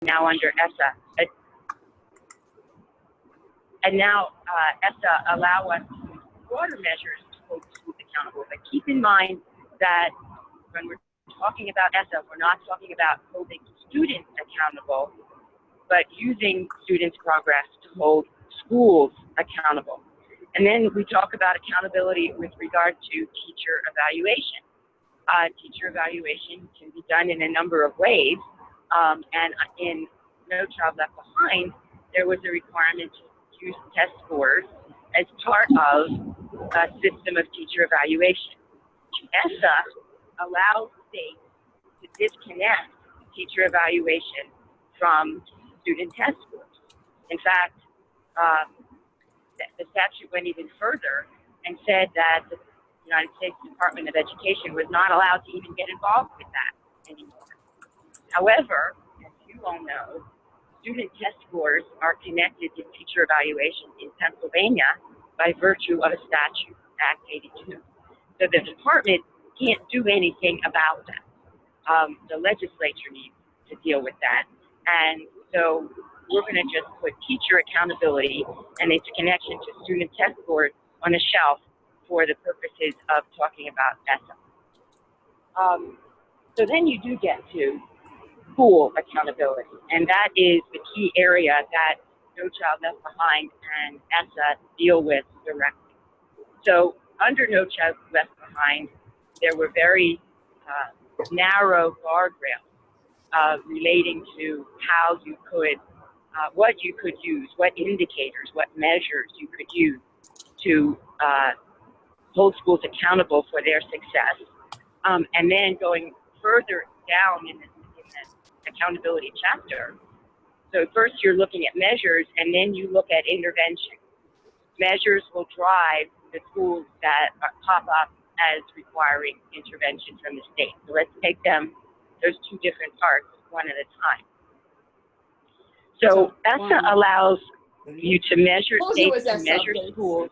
now under ESSA. And now ESSA allow us to use broader measures to hold schools accountable. But keep in mind that when we're talking about ESSA, we're not talking about holding students accountable, but using students' progress to hold schools accountable. And then we talk about accountability with regard to teacher evaluation. Teacher evaluation can be done in a number of ways. And in No Child Left Behind, there was a requirement to use test scores as part of a system of teacher evaluation. ESSA allows states to disconnect teacher evaluation from student test scores. In fact, the statute went even further and said that the United States Department of Education was not allowed to even get involved with that anymore. However, as you all know, student test scores are connected to teacher evaluation in Pennsylvania by virtue of a statute, Act 82. So the department can't do anything about that. The legislature needs to deal with that. And so we're going to just put teacher accountability and its connection to student test scores on a shelf for the purposes of talking about ESSA. So then you do get to school accountability, and that is the key area that No Child Left Behind and ESSA deal with directly. So under No Child Left Behind, there were very narrow guardrails relating to how you could, what you could use, what indicators, what measures you could use to hold schools accountable for their success. And then going further down in the accountability chapter, so first you're looking at measures, and then you look at intervention. Measures will drive the schools that pop up as requiring intervention from the state. So let's take them, those two different parts, one at a time. So ESSA allows you to measure states, to measure schools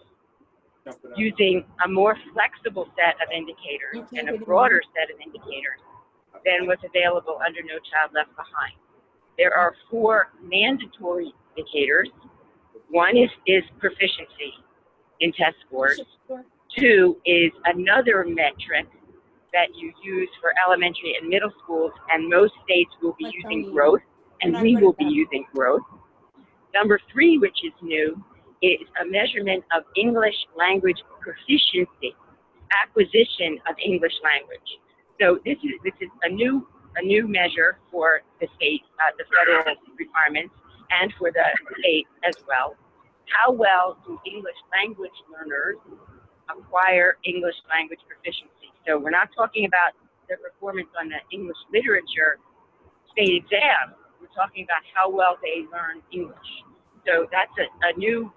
using a more flexible set of indicators and a broader set of indicators than what's available under No Child Left Behind. There are 4 mandatory indicators. One is proficiency in test scores. 2 is another metric that you use for elementary and middle schools, and most states will be using growth, and we will be using growth. Number 3, which is new, is a measurement of English language proficiency, acquisition of English language. So this is a new measure for the state, the federal requirements, and for the state as well. How well do English language learners acquire English language proficiency? So we're not talking about their performance on the English literature state exam. We're talking about how well they learn English. So that's a new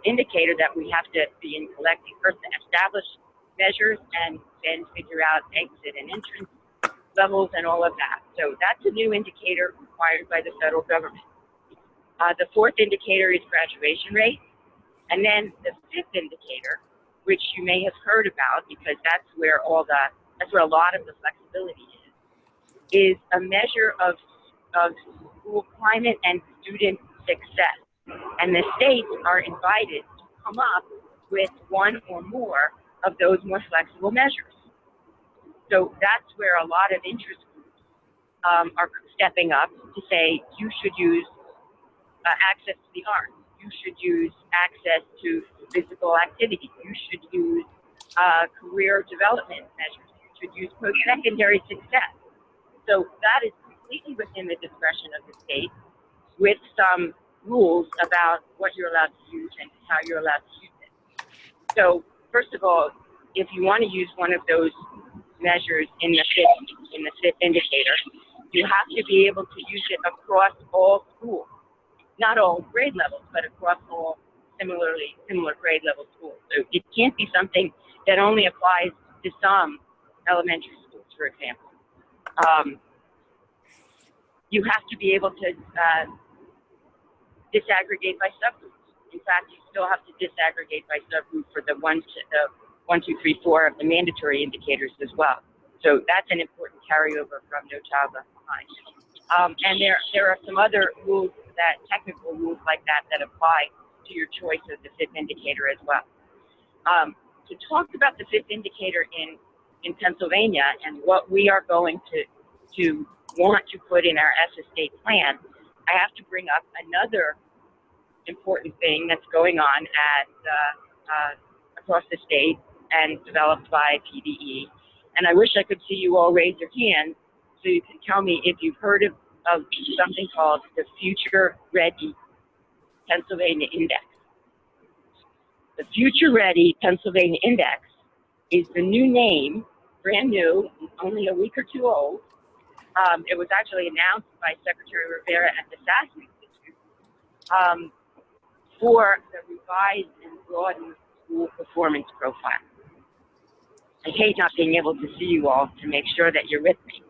indicator that we have to begin collecting. First, to establish measures, and then figure out exit and entrance levels and all of that. So that's a new indicator required by the federal government. The 4th indicator is graduation rate. And then the 5th indicator, which you may have heard about because that's where a lot of the flexibility is a measure of school climate and student success. And the states are invited to come up with one or more of those more flexible measures. So that's where a lot of interest groups are stepping up to say, you should use access to the arts. You should use access to physical activity. You should use career development measures. You should use post-secondary success. So that is completely within the discretion of the state, with some rules about what you're allowed to use and how you're allowed to use it. So first of all, if you want to use one of those measures in the 5th indicator, you have to be able to use it across all schools. Not all grade levels, but across all similar grade level schools. So it can't be something that only applies to some elementary schools, for example. You have to be able to disaggregate by subgroups. In fact, you still have to disaggregate by subgroup for the 1, 2, 3, 4 of the mandatory indicators as well. So that's an important carryover from No Child Left Behind. And there are some other rules, technical rules like that apply to your choice of the fifth indicator as well. To talk about the fifth indicator in Pennsylvania and what we are going to want to put in our ESSA state plan, I have to bring up another important thing that's going on across the state and developed by PDE. And I wish I could see you all raise your hand so you can tell me if you've heard of something called the Future Ready Pennsylvania Index. The Future Ready Pennsylvania Index is the new name, brand new, only a week or two old. It was actually announced by Secretary Rivera at the SAS Institute for the revised and broadened school performance profile. I hate not being able to see you all to make sure that you're with me.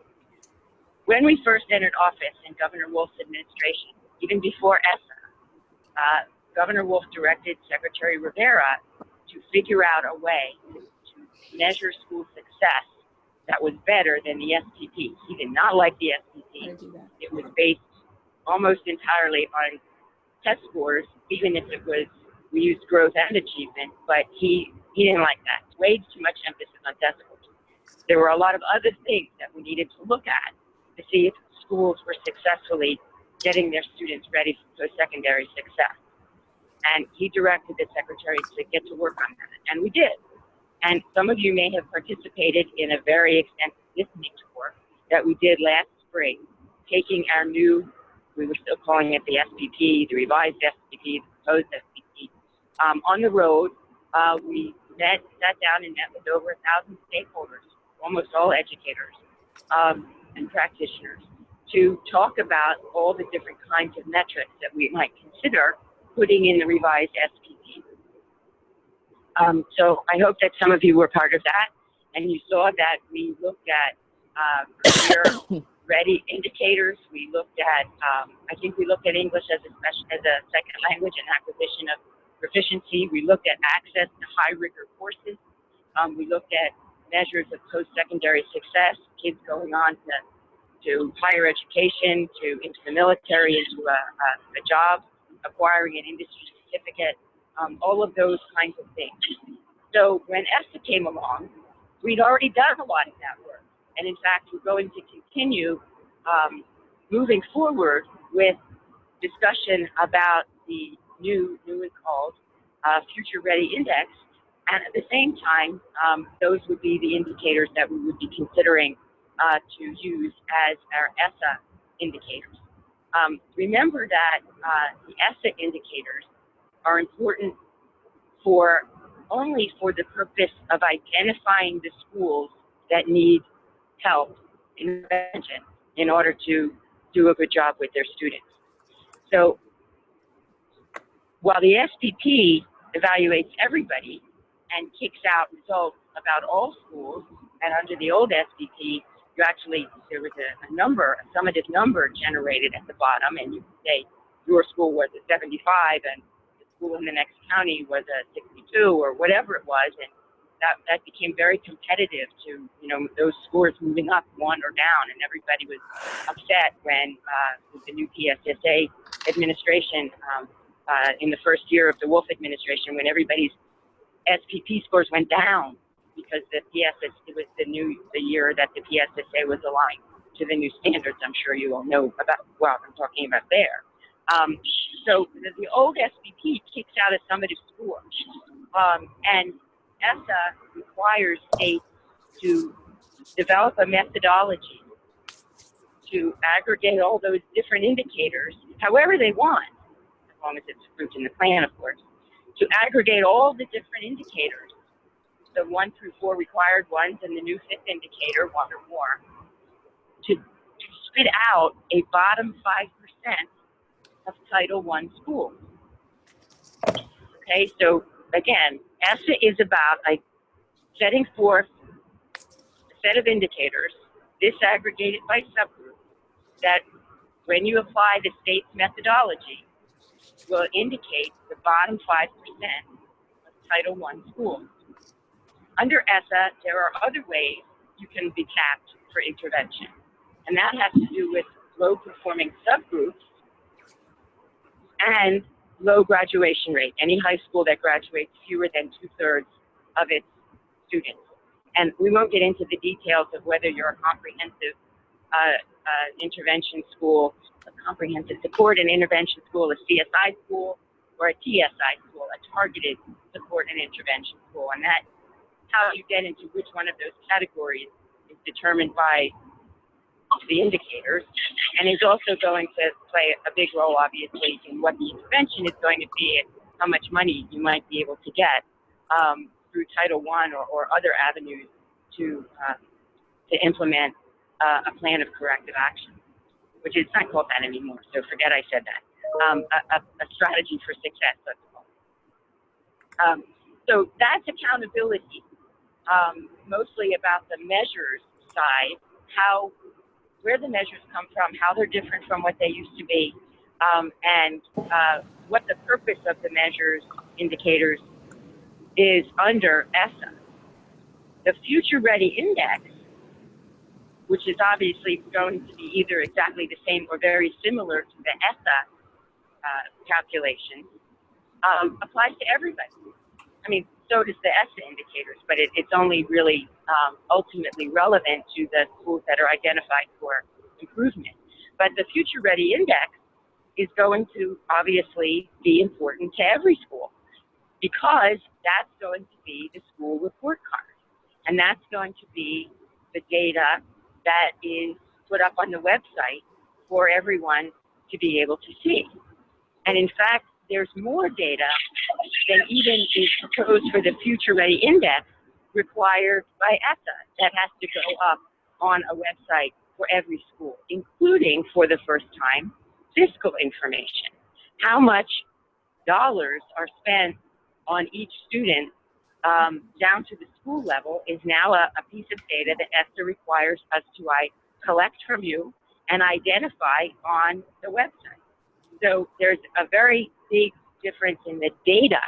When we first entered office in Governor Wolf's administration, even before ESSA, Governor Wolf directed Secretary Rivera to figure out a way to measure school success that was better than the SPP. He did not like the SPP. It was based almost entirely on test scores, even if we used growth and achievement, but he didn't like that. Way too much emphasis on test scores. There were a lot of other things that we needed to look at to see if schools were successfully getting their students ready for post-secondary success. And he directed the secretary to get to work on that, and we did. And some of you may have participated in a very extensive listening tour that we did last spring, taking our new, we were still calling it the SPP, the revised SPP, the proposed SPP, on the road. We sat down and met with over 1,000 stakeholders, almost all educators and practitioners, to talk about all the different kinds of metrics that we might consider putting in the revised SPP. So I hope that some of you were part of that, and you saw that we looked at career ready indicators. We looked at, I think we looked at English as a second language and acquisition of proficiency. We looked at access to high rigor courses. We looked at measures of post-secondary success, kids going on to higher education, into the military, into a job, acquiring an industry certificate, all of those kinds of things. So when ESSA came along, we'd already done a lot of that work. And in fact, we're going to continue moving forward with discussion about the new and called Future Ready Index. And at the same time, those would be the indicators that we would be considering to use as our ESSA indicators. Remember that the ESSA indicators are important only for the purpose of identifying the schools that need help and intervention in order to do a good job with their students. So while the SPP evaluates everybody and kicks out results about all schools, and under the old SPP, there was a summative number generated at the bottom, and you could say your school was a 75 and the school in the next county was a 62 or whatever it was, and that became very competitive to, those scores moving up one or down, and everybody was upset when with the new PSSA administration in the first year of the Wolf administration, when everybody's SPP scores went down, because it was the year that the PSSA was aligned to the new standards. I'm sure you all know about what I'm talking about there. So the old SPP kicks out a summative score, and ESSA requires states to develop a methodology to aggregate all those different indicators, however they want, as long as it's approved in the plan, of course, to aggregate all the different indicators, the 1 through 4 required ones and the new fifth indicator, 1 or more, to spit out a bottom 5% of Title I schools. Okay, so again, ESSA is about setting forth a set of indicators, disaggregated by subgroup, that when you apply the state's methodology, will indicate the bottom 5% of Title I schools. Under ESSA, there are other ways you can be tapped for intervention, and that has to do with low-performing subgroups, and low graduation rate. Any high school that graduates fewer than 2/3 of its students. And we won't get into the details of whether you're a comprehensive intervention school, a comprehensive support and intervention school, a CSI school, or a TSI school, a targeted support and intervention school. And that, how you get into which one of those categories is determined by the indicators, and is also going to play a big role, obviously, in what the intervention is going to be and how much money you might be able to get through Title I or other avenues to implement a plan of corrective action, which is not called that anymore, so forget I said that. A strategy for success, let's call it. So that's accountability, mostly about the measures side, where the measures come from, how they're different from what they used to be, and what the purpose of the measures, indicators, is under ESSA. The Future Ready Index, which is obviously going to be either exactly the same or very similar to the ESSA calculation, applies to everybody. I mean, so does the ESSA indicators, but it's only really ultimately relevant to the schools that are identified for improvement. But the Future Ready Index is going to obviously be important to every school, because that's going to be the school report card. And that's going to be the data that is put up on the website for everyone to be able to see. And in fact, there's more data than even is proposed for the Future Ready Index required by ESSA that has to go up on a website for every school, including, for the first time, fiscal information. How much dollars are spent on each student down to the school level is now a piece of data that ESSA requires us to collect from you and identify on the website. So there's a very big difference in the data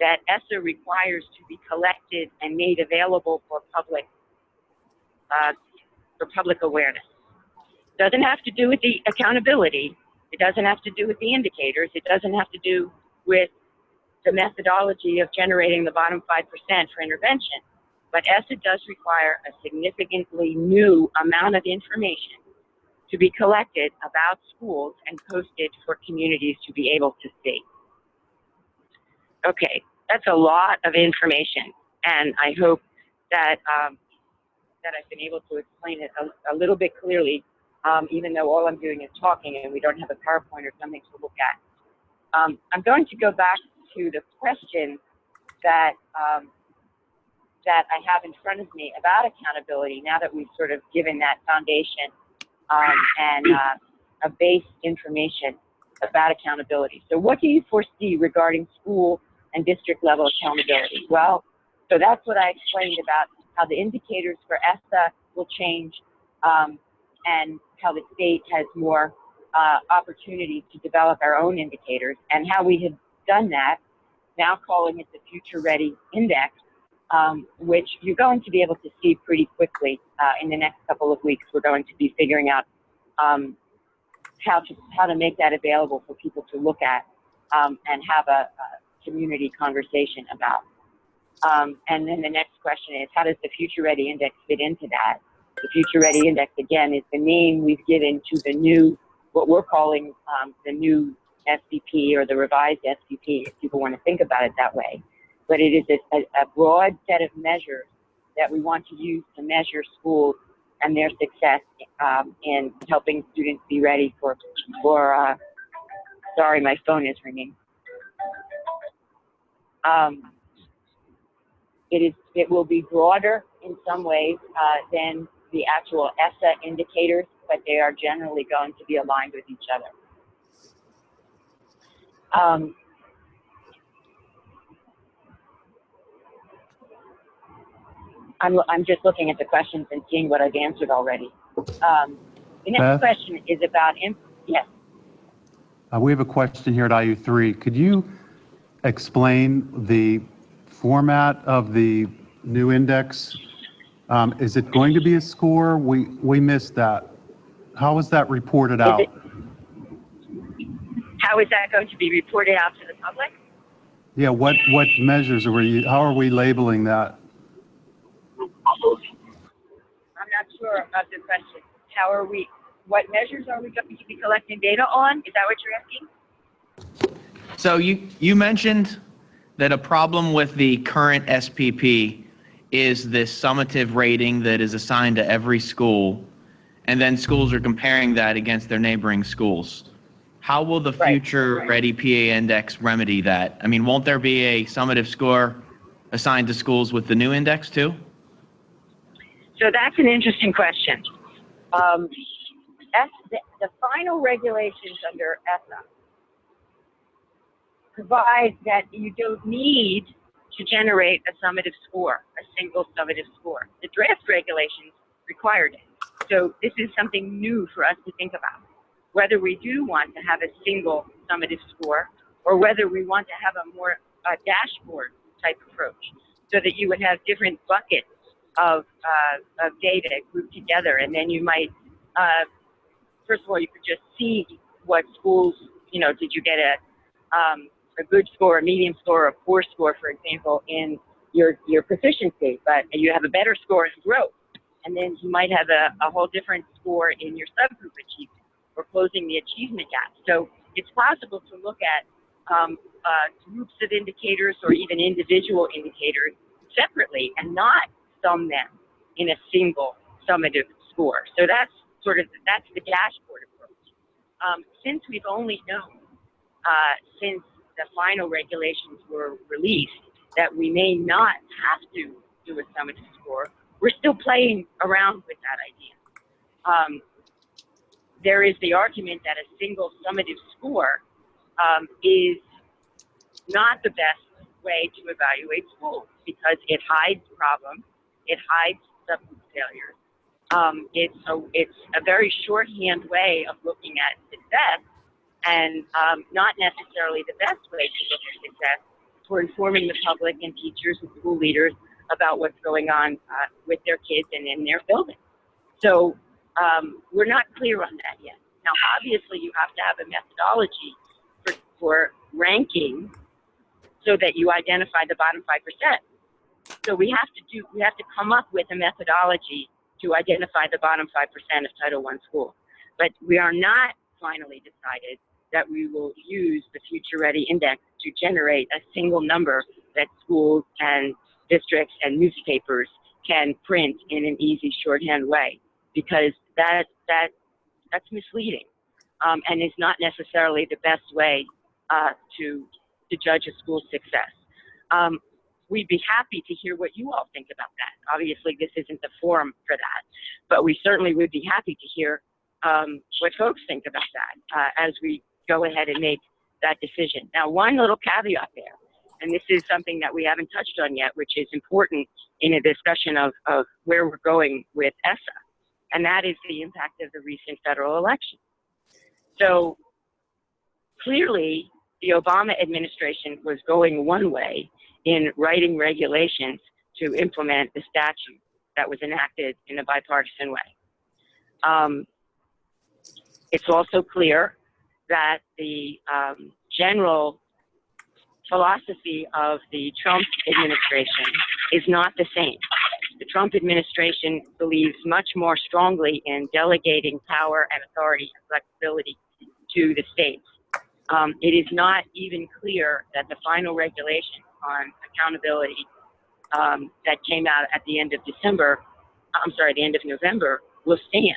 that ESSA requires to be collected and made available for public awareness. It doesn't have to do with the accountability. It doesn't have to do with the indicators. It doesn't have to do with the methodology of generating the bottom 5% for intervention. But ESSA does require a significantly new amount of information to be collected about schools and posted for communities to be able to see. Okay, that's a lot of information, and I hope that that I've been able to explain it a little bit clearly, even though all I'm doing is talking and we don't have a PowerPoint or something to look at. I'm going to go back to the question that that I have in front of me about accountability, now that we've sort of given that foundation and a base information about accountability. So what do you foresee regarding school and district level accountability? Well, so that's what I explained about how the indicators for ESSA will change and how the state has more opportunity to develop our own indicators, and how we have done that, now calling it the Future Ready Index, which you're going to be able to see pretty quickly in the next couple of weeks. We're going to be figuring out how to make that available for people to look at and have a community conversation about. And then the next question is, how does the Future Ready Index fit into that? The Future Ready Index, again, is the name we've given to the new, what we're calling the new SVP, or the revised SVP, if people want to think about it that way. But it is a broad set of measures that we want to use to measure schools and their success in helping students be ready for sorry, my phone is ringing. It will be broader in some ways than the actual ESSA indicators, but they are generally going to be aligned with each other. I'm just looking at the questions and seeing what I've answered already. The next Beth? question is about, yes. We have a question here at IU3. Could you explain the format of the new index? Is it going to be a score? We missed that. How is that reported Is out? How is that going to be reported out to the public? Yeah, what measures are we, how are we labeling that? I'm not sure of the question. What measures are we going to be collecting data on? Is that what you're asking? So you mentioned that a problem with the current SPP is this summative rating that is assigned to every school, and then schools are comparing that against their neighboring schools. How will the future Ready PA Index remedy that? I mean, won't there be a summative score assigned to schools with the new index too? So that's an interesting question. The final regulations under ESSA provide that you don't need to generate a summative score, a single summative score. The draft regulations required it. So this is something new for us to think about, whether we do want to have a single summative score or whether we want to have a more dashboard type approach so that you would have different buckets of data grouped together, and then you might, first of all, you could just see what schools, did you get a good score, a medium score, a poor score, for example, in your proficiency, but you have a better score in growth. And then you might have a whole different score in your subgroup achievement or closing the achievement gap. So it's possible to look at groups of indicators or even individual indicators separately and not sum them in a single summative score. So that's the dashboard approach. Since we've only known since the final regulations were released that we may not have to do a summative score, we're still playing around with that idea. There is the argument that a single summative score is not the best way to evaluate schools because it hides problems, it hides subgroup failures. It's a very shorthand way of looking at success and not necessarily the best way to look at success for informing the public and teachers and school leaders about what's going on with their kids and in their building. So we're not clear on that yet. Now, obviously, you have to have a methodology for ranking so that you identify the bottom 5%. So we have to come up with a methodology to identify the bottom 5% of Title I schools. But we are not finally decided that we will use the Future Ready Index to generate a single number that schools and districts and newspapers can print in an easy shorthand way, because that's misleading and is not necessarily the best way to judge a school's success. We'd be happy to hear what you all think about that. Obviously, this isn't the forum for that, but we certainly would be happy to hear what folks think about that as we go ahead and make that decision. Now, one little caveat there, and this is something that we haven't touched on yet, which is important in a discussion of where we're going with ESSA, and that is the impact of the recent federal election. So clearly, the Obama administration was going one way in writing regulations to implement the statute that was enacted in a bipartisan way. It's also clear that the general philosophy of the Trump administration is not the same. The Trump administration believes much more strongly in delegating power and authority and flexibility to the states. It is not even clear that the final regulation on accountability that came out at the end of the end of November will stand.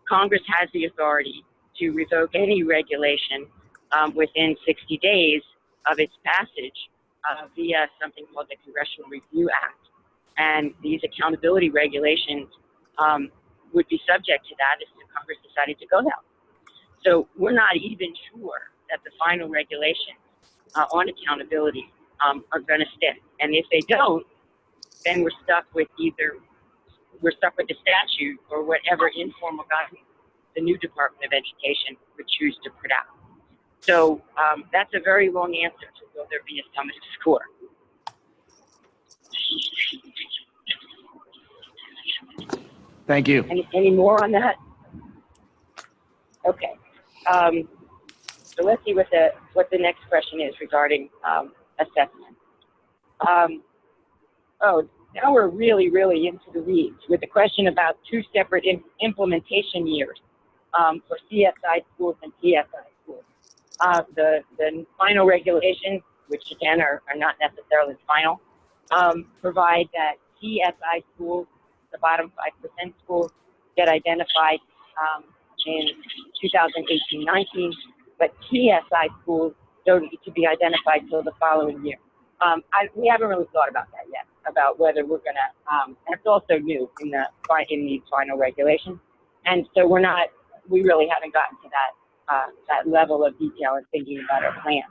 Congress has the authority to revoke any regulation within 60 days of its passage via something called the Congressional Review Act. And these accountability regulations would be subject to that if Congress decided to go that way. So we're not even sure that the final regulations on accountability are going to stick. And if they don't, then we're stuck with the statute or whatever informal guidance the new Department of Education would choose to put out. So that's a very long answer to will there be a summative score. Thank you. Any more on that? Okay. So let's see what the next question is regarding assessment. Oh, now we're really, really into the weeds with the question about two separate implementation years for CSI schools and PSI schools. The final regulations, which again are not necessarily final, provide that CSI schools, the bottom 5% schools, get identified in 2018-19, but PSI schools don't need to be identified till the following year. We haven't really thought about that yet, about whether we're going to, that's also new in these final regulations. And so we really haven't gotten to that level of detail in thinking about our plan.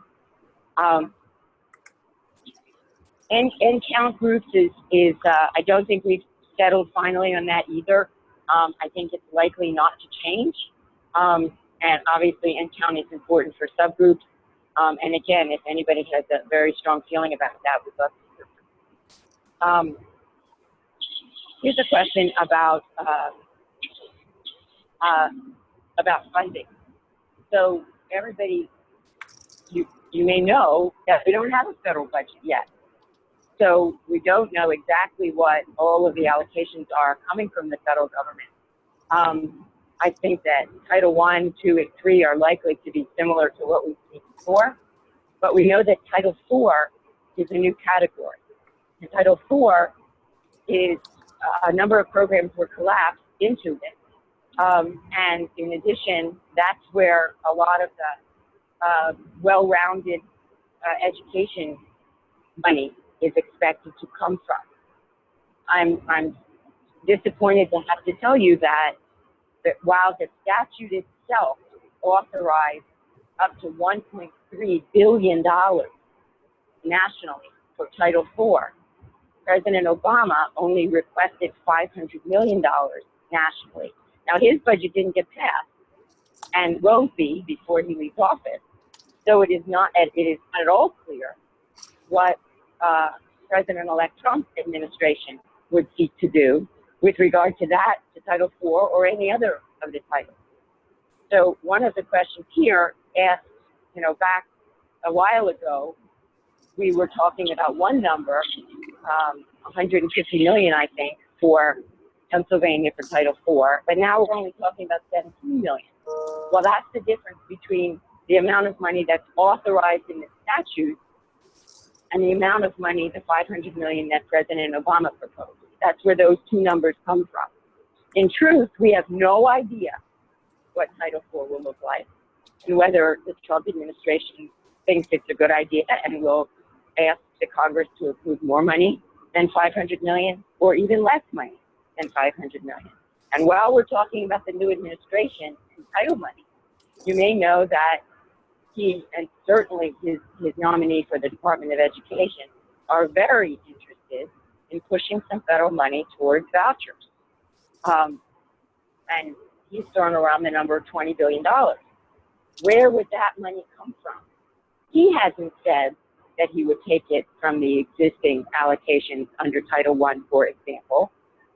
And count groups is I don't think we've settled finally on that either. I think it's likely not to change. And obviously, end count is important for subgroups. And again, if anybody has a very strong feeling about that, we'd love to hear. Here's a question about funding. So everybody, you may know that we don't have a federal budget yet. So we don't know exactly what all of the allocations are coming from the federal government. I think that Title I, II, and III are likely to be similar to what we've seen before, but we know that Title IV is a new category. And Title IV is a number of programs were collapsed into it. And in addition, that's where a lot of the well-rounded education money is expected to come from. I'm disappointed to have to tell you that while the statute itself authorized up to $1.3 billion nationally for Title IV, President Obama only requested $500 million nationally. Now, his budget didn't get passed and won't be before he leaves office. So it is not at all clear what President-elect Trump's administration would seek to do with regard to that, to Title IV or any other of the titles. So one of the questions here asked, back a while ago, we were talking about one number, 150 million, I think, for Pennsylvania for Title IV, but now we're only talking about 17 million. Well, that's the difference between the amount of money that's authorized in the statute and the amount of money, the 500 million that President Obama proposed. That's where those two numbers come from. In truth, we have no idea what Title IV will look like and whether the Trump administration thinks it's a good idea and will ask the Congress to approve more money than 500 million or even less money than 500 million. And while we're talking about the new administration and title money, you may know that he and certainly his nominee for the Department of Education are very interested in pushing some federal money towards vouchers. And he's thrown around the number of $20 billion. Where would that money come from? He hasn't said that he would take it from the existing allocations under Title I, for example.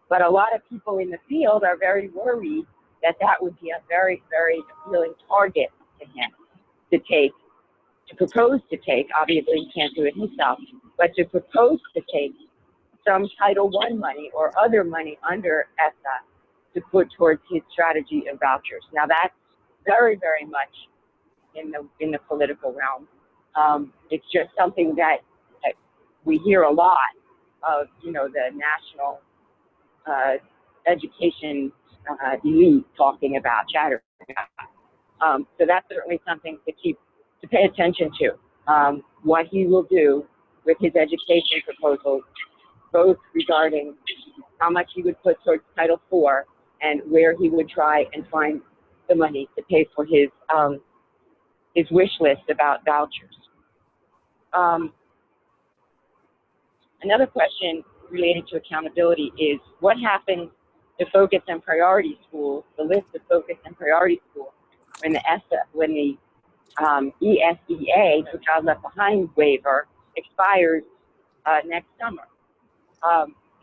But a lot of people in the field are very worried that that would be a very, very appealing target to him to propose to take, obviously he can't do it himself, but to propose to take some Title I money or other money under ESSA to put towards his strategy of vouchers. Now that's very, very much in the political realm. It's just something that we hear a lot of, the national education elite talking about, chattering about. So that's certainly something to pay attention to, what he will do with his education proposals, both regarding how much he would put towards Title IV and where he would try and find the money to pay for his wish list about vouchers. Another question related to accountability is what happens to focus and priority schools, the list of focus and priority schools, when the ESEA, the Child Left Behind waiver, expires next summer.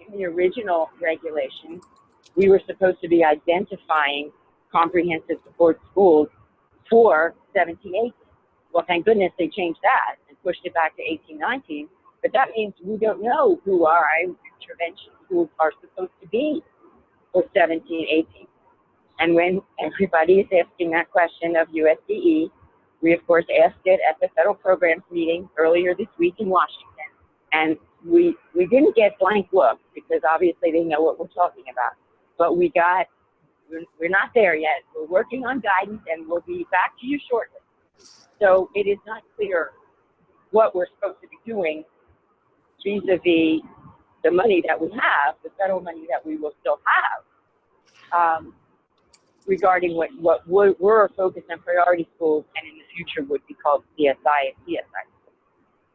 In the original regulations, we were supposed to be identifying comprehensive support schools for 17-18. Well, thank goodness they changed that and pushed it back to 18-19. But that means we don't know who our intervention schools are supposed to be for 17-18. And when everybody is asking that question of USDE, we of course asked it at the federal programs meeting earlier this week in Washington. And we didn't get blank looks because obviously they know what we're talking about. But we're not there yet. We're working on guidance and we'll be back to you shortly. So it is not clear what we're supposed to be doing vis-a-vis the money that we have, the federal money that we will still have, regarding what were focused on priority schools and in the future would be called CSI and CSI.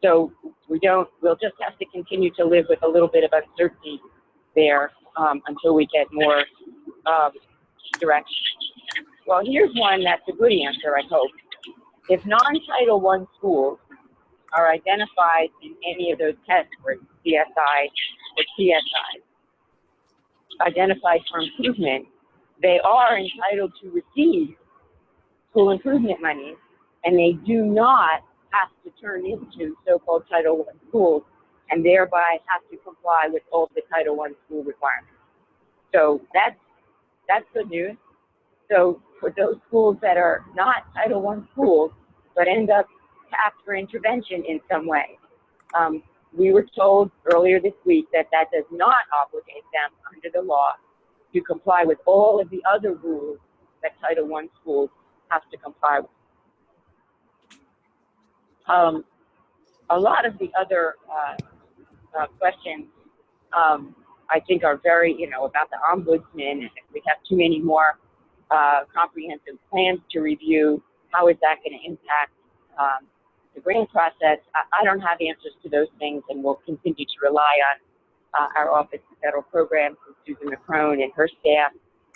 So we'll just have to continue to live with a little bit of uncertainty there until we get more direction. Well, here's one that's a good answer, I hope. If non-Title I schools are identified in any of those tests for CSI or CSI, identified for improvement, they are entitled to receive school improvement money, and they do not have to turn into so-called Title I schools and thereby have to comply with all the Title I school requirements. So that's good news. So for those schools that are not Title I schools, but end up tapped for intervention in some way, we were told earlier this week that that does not obligate them under the law to comply with all of the other rules that Title I schools have to comply with. A lot of the other questions I think are very, about the ombudsman, and if we have too many more comprehensive plans to review, how is that going to impact the grant process? I don't have answers to those things, and we'll continue to rely on our Office of Federal Programs and Susan McCrone and her staff,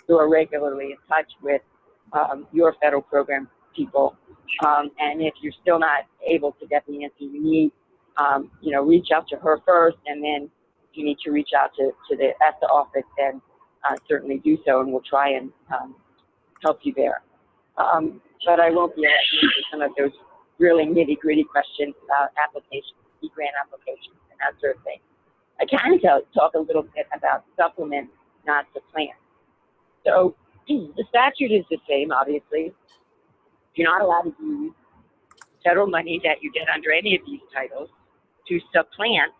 who are regularly in touch with your federal program people. And if you're still not able to get the answer you need, reach out to her first, and then if you need to reach out to the ESSA office, then certainly do so, and we'll try and help you there. But I won't be able to answer some of those really nitty-gritty questions about applications, grant applications, and that sort of thing. I can talk a little bit about supplement, not supplant. So the statute is the same, obviously. You're not allowed to use federal money that you get under any of these titles to supplant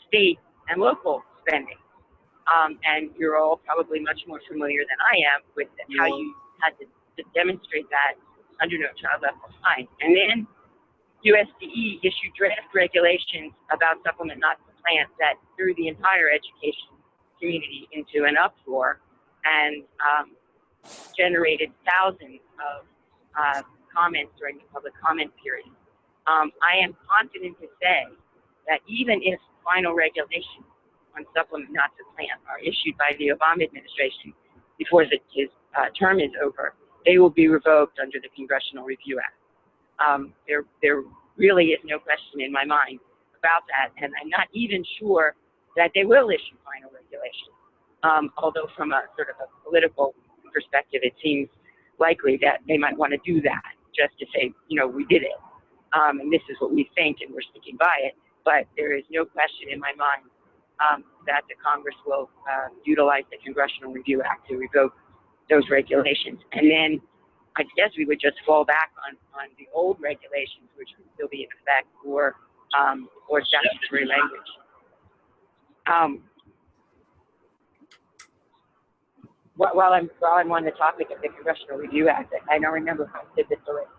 state and local spending. And you're all probably much more familiar than I am with how you had to demonstrate that under No Child Left Behind. And then USDE issued draft regulations about supplement, not supplant, that threw the entire education community into an uproar and generated thousands of comments during the public comment period. I am confident to say that even if final regulations on supplement, not supplant, are issued by the Obama administration before his term is over, they will be revoked under the Congressional Review Act. There really is no question in my mind about that, and I'm not even sure that they will issue final regulations. Although from a sort of a political perspective, it seems likely that they might want to do that just to say, we did it, and this is what we think, and we're sticking by it. But there is no question in my mind that the Congress will utilize the Congressional Review Act to revoke those regulations. And then I guess we would just fall back on the old regulations, which would still be in effect, or statutory language. While I'm on the topic of the Congressional Review Act, I don't remember if I said this already.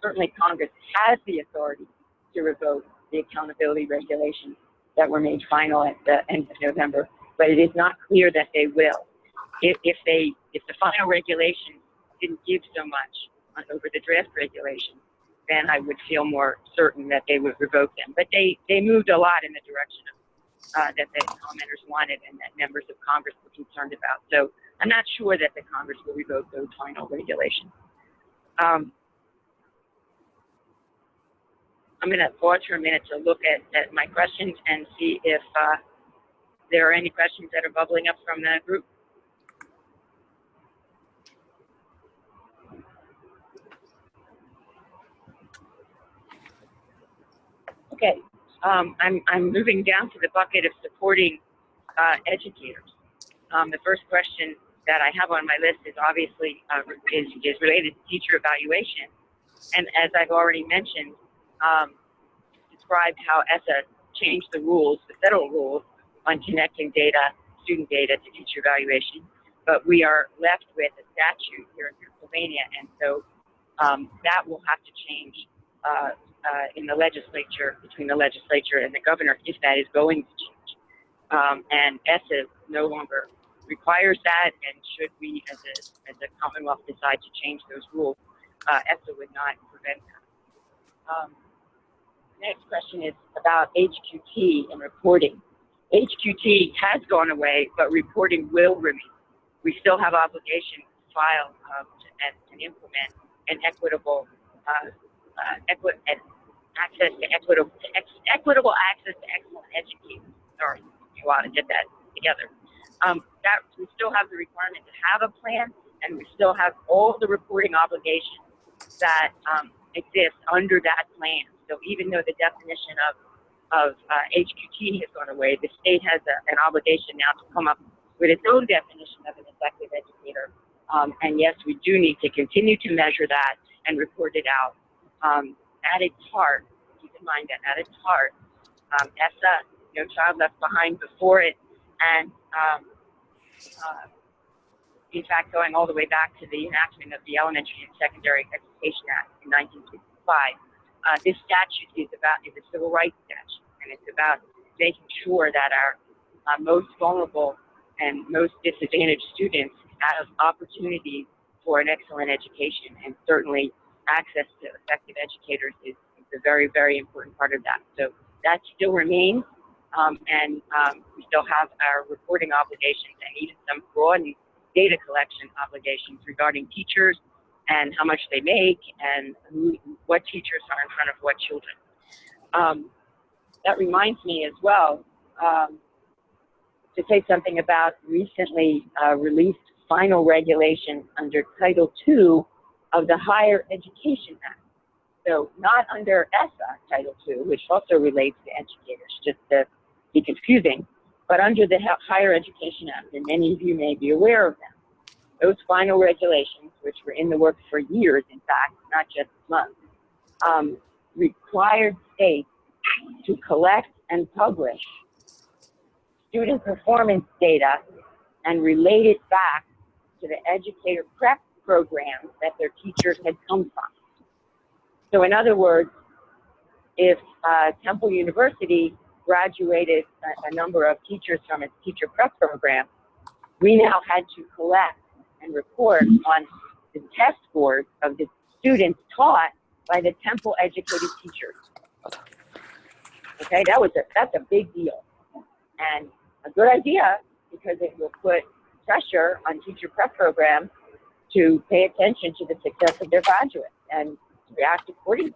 Certainly Congress has the authority to revoke the accountability regulations that were made final at the end of November, but it is not clear that they will. If the final regulations didn't give so much over the draft regulations, then I would feel more certain that they would revoke them. But they moved a lot in the direction of that the commenters wanted and that members of Congress were concerned about. So I'm not sure that the Congress will revoke those final regulations. I'm going to pause for a minute to look at my questions and see if there are any questions that are bubbling up from the group. Okay, I'm moving down to the bucket of supporting educators. The first question that I have on my list is obviously is related to teacher evaluation, and as I've already mentioned, described how ESSA changed the rules, the federal rules, on connecting data, student data, to teacher evaluation. But we are left with a statute here in Pennsylvania, and so that will have to change in the legislature, between the legislature and the governor, if that is going to change. And ESSA no longer requires that, and should we as a Commonwealth decide to change those rules, ESSA would not prevent that. Next question is about HQT and reporting. HQT has gone away, but reporting will remain. We still have obligation to file and implement an equitable access to equitable access to excellent educators. Sorry, you ought to get that together. That we still have the requirement to have a plan, and we still have all the reporting obligations that exist under that plan. So even though the definition of HQT has gone away, the state has an obligation now to come up with its own definition of an effective educator. And yes, we do need to continue to measure that and report it out. At its heart, keep in mind that at its heart, ESSA, No Child Left Behind before it, and in fact, going all the way back to the enactment of the Elementary and Secondary Education Act in 1965, this statute is a civil rights statute, and it's about making sure that our most vulnerable and most disadvantaged students have opportunities for an excellent education, and certainly access to effective educators is a very, very important part of that. So that still remains, and we still have our reporting obligations and even some broadened data collection obligations regarding teachers and how much they make and what teachers are in front of what children. That reminds me as well to say something about recently released final regulation under Title II of the Higher Education Act. So not under ESSA Title II, which also relates to educators, just to be confusing, but under the Higher Education Act, and many of you may be aware of them. Those final regulations, which were in the works for years, in fact, not just months, required states to collect and publish student performance data and relate it back to the educator prep programs that their teachers had come from. So in other words, if Temple University graduated a number of teachers from its teacher prep program, we now had to collect and report on the test scores of the students taught by the Temple educated teachers. Okay, that's a big deal, and a good idea, because it will put pressure on teacher prep programs to pay attention to the success of their graduates and react accordingly.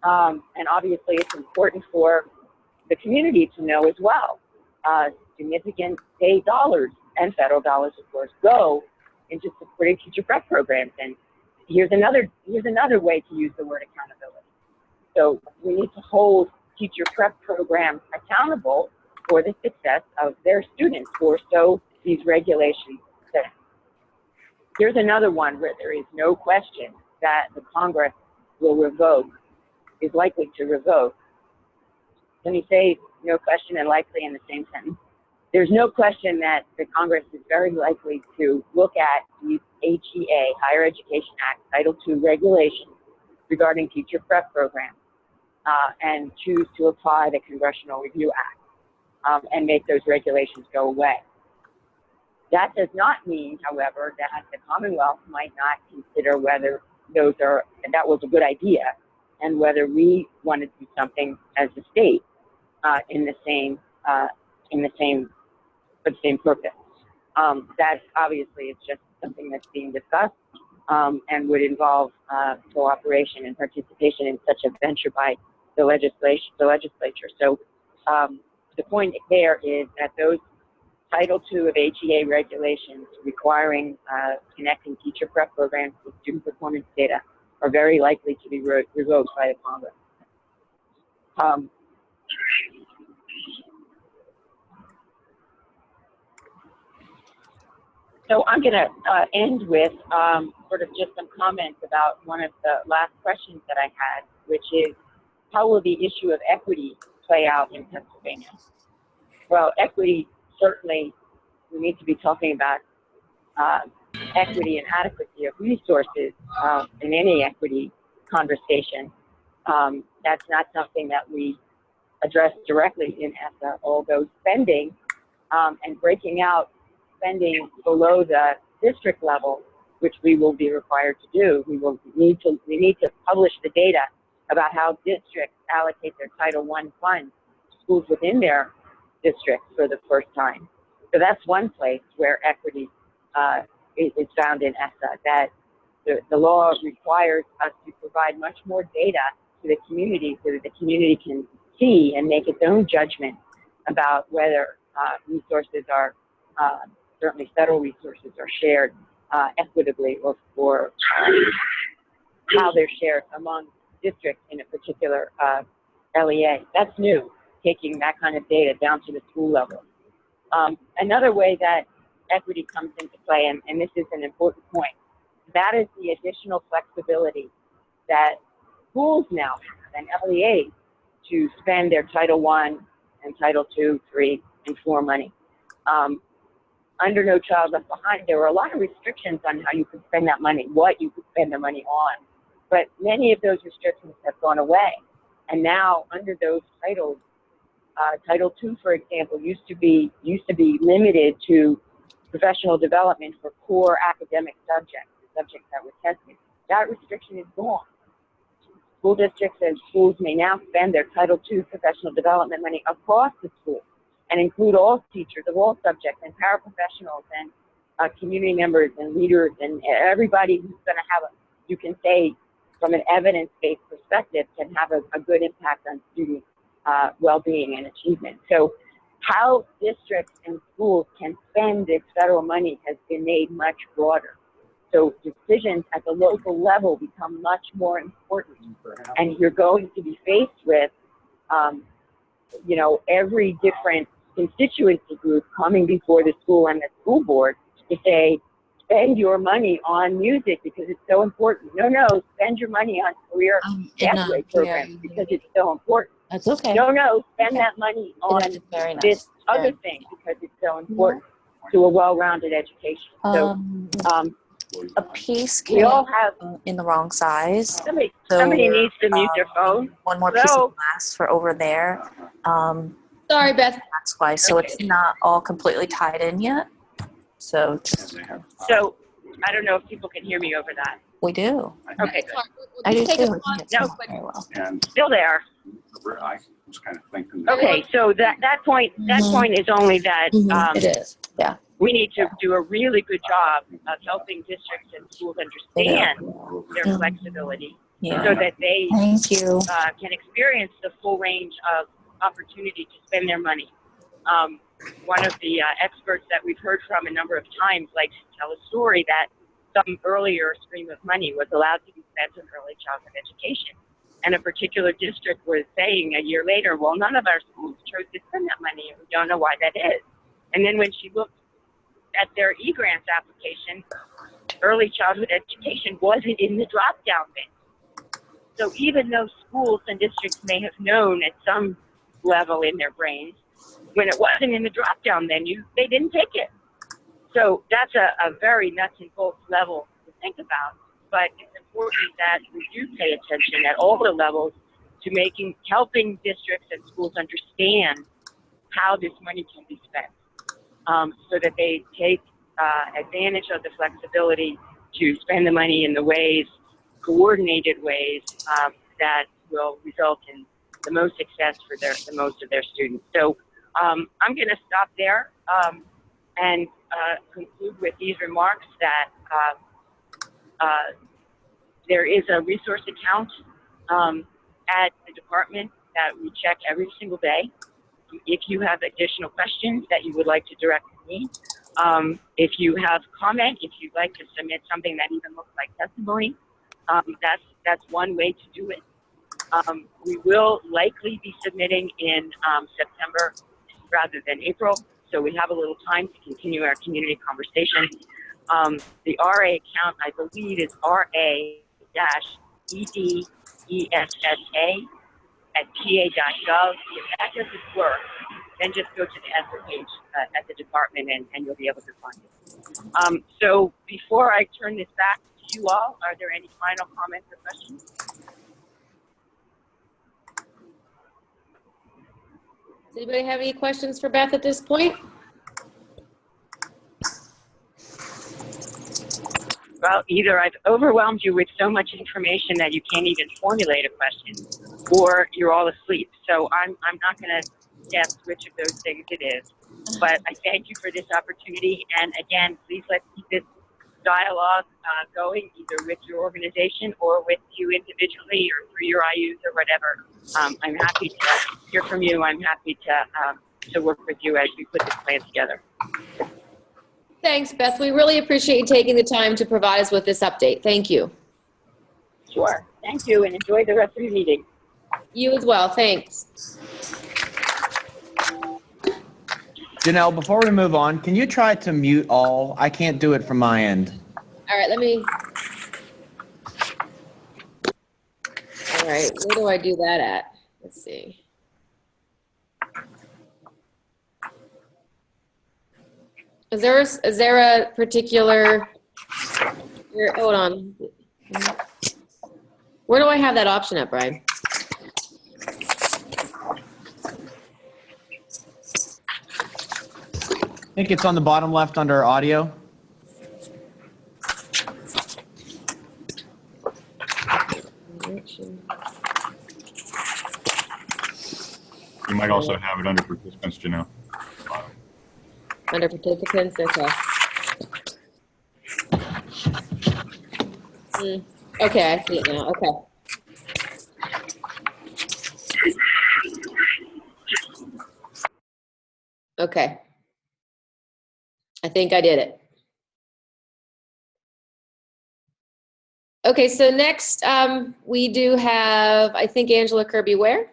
And obviously, it's important for the community to know as well. Significant state dollars and federal dollars, of course, go into supporting teacher prep programs. And here's another way to use the word accountability. So we need to hold teacher prep programs accountable for the success of their students, or so these regulations say. Here's another one where there is no question that the Congress will revoke, is likely to revoke. Let me say no question and likely in the same sentence. There's no question that the Congress is very likely to look at these HEA, Higher Education Act, Title II regulations regarding teacher prep programs and choose to apply the Congressional Review Act and make those regulations go away. That does not mean, however, that the Commonwealth might not consider whether that was a good idea, and whether we want to do something as a state for the same purpose. That obviously is just something that's being discussed and would involve cooperation and participation in such a venture by the legislature. So the point there is that those Title II of HEA regulations requiring connecting teacher prep programs with student performance data are very likely to be revoked by the Congress. Um, so I'm going to end with sort of just some comments about one of the last questions that I had, which is, how will the issue of equity play out in Pennsylvania? Well, equity, certainly, we need to be talking about equity and adequacy of resources in any equity conversation. That's not something that we address directly in ESSA, although spending and breaking out spending below the district level, which we will be required to do. We need to publish the data about how districts allocate their Title I funds to schools within their districts for the first time. So that's one place where equity is found in ESSA, that the law requires us to provide much more data to the community so that the community can see and make its own judgment about whether resources are, certainly federal resources, are shared equitably or how they're shared among districts in a particular LEA. That's new, taking that kind of data down to the school level. Another way that equity comes into play, and this is an important point, that is the additional flexibility that schools now have and LEAs to spend their Title I and Title II, III, and IV money. Under No Child Left Behind, there were a lot of restrictions on how you could spend that money, what you could spend the money on. But many of those restrictions have gone away. And now, under those titles, Title II, for example, used to be limited to professional development for core academic subjects, the subjects that were tested. That restriction is gone. School districts and schools may now spend their Title II professional development money across the school and include all teachers of all subjects and paraprofessionals and community members and leaders and everybody who's going to have you can say, from an evidence-based perspective, can have a good impact on student well-being and achievement. So how districts and schools can spend this federal money has been made much broader. So decisions at the local level become much more important. And you're going to be faced with, you know, every different constituency group coming before the school and the school board to say, spend your money on music because it's so important. No, spend your money on career pathway programs because it's so important. That's okay. No, spend that money on this other thing because it's so important to a well-rounded education. So, a piece we all have in the wrong size. Somebody needs to mute their phone. One more piece of glass for over there. Sorry, Beth. That's why. So it's not all completely tied in yet. So I don't know if people can hear me over that. we do. Okay, good. I do too. No. Very well. Still there. I was kind of thinking. Okay, so that point is only that It is. Yeah. we need to do a really good job of helping districts and schools understand their flexibility so that they Thank you. can experience the full range of opportunity to spend their money. One of the experts that we've heard from a number of times likes to tell a story that some earlier stream of money was allowed to be spent on early childhood education. And a particular district was saying a year later, well, none of our schools chose to spend that money, and we don't know why that is. And then when she looked at their e-grants application, early childhood education wasn't in the drop-down bin. So even though schools and districts may have known at some level in their brains, when it wasn't in the drop-down menu, they didn't take it. So that's a very nuts and bolts level to think about. But it's important that we do pay attention at all the levels to helping districts and schools understand how this money can be spent, so that they take advantage of the flexibility to spend the money in the coordinated ways that will result in the most success for the most of their students. So I'm going to stop there and conclude with these remarks that there is a resource account at the department that we check every single day. If you have additional questions that you would like to direct to me, if you have comment, if you'd like to submit something that even looks like testimony, that's one way to do it. We will likely be submitting in September rather than April, so we have a little time to continue our community conversation. The RA account, I believe, is RA-EDESSA@pa.gov. If that doesn't work, then just go to the ESSA page at the department and you'll be able to find it. So before I turn this back to you all, are there any final comments or questions? Does anybody have any questions for Beth at this point? Well, either I've overwhelmed you with so much information that you can't even formulate a question, or you're all asleep. So I'm not going to guess which of those things it is. But I thank you for this opportunity. And again, please let's keep this dialogue going, either with your organization or with you individually or through your IUs or whatever. I'm happy to hear from you. I'm happy to work with you as we put this plan together. Thanks, Beth. We really appreciate you taking the time to provide us with this update. Thank you. Sure. Thank you, and enjoy the rest of your meeting. You as well. Thanks. Janelle, before we move on, can you try to mute all? I can't do it from my end. All right, let me. All right, where do I do that at? Let's see. Is there a particular, here, hold on. Where do I have that option at, Brian? I think it's on the bottom left under audio. You might also have it under participants, Janelle. Under participants, okay. Okay, I see it now, okay. Okay. I think I did it. Okay, so next we do have, I think, Angela Kirby-Ware.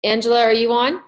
Angela, are you on?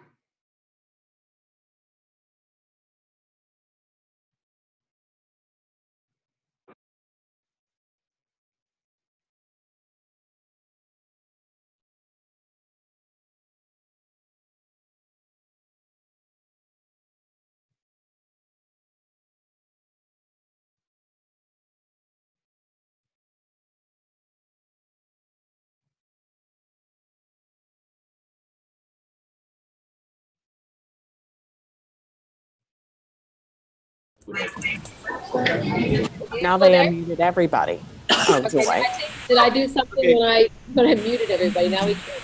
Now they unmuted everybody. Oh, Okay, joy. did I do something when I muted everybody? Now we can't.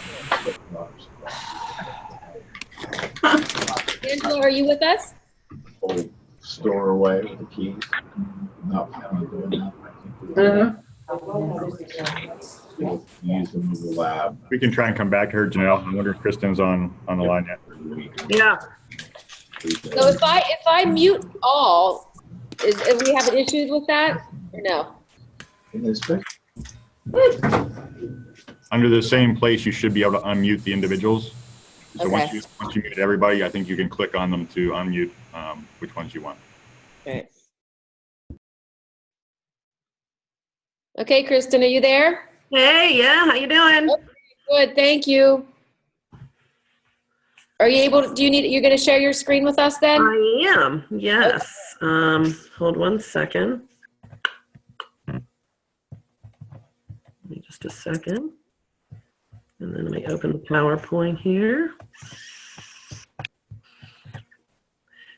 Angela, are you with us? Store away with the keys. Not planning on doing that. Use them in the lab. We can try and come back to her, Janelle. I wonder if Kristen's on the line yet. Yeah. So if I mute all, if we have issues with that or no? Under the same place, you should be able to unmute the individuals. So Okay. once you mute everybody, I think you can click on them to unmute which ones you want. Okay. Okay, Kristen, are you there? Hey, yeah, how you doing? Good, thank you. Are you able to, you're going to share your screen with us then? I am, yes. Hold one second. Give me just a second. And then let me open the PowerPoint here.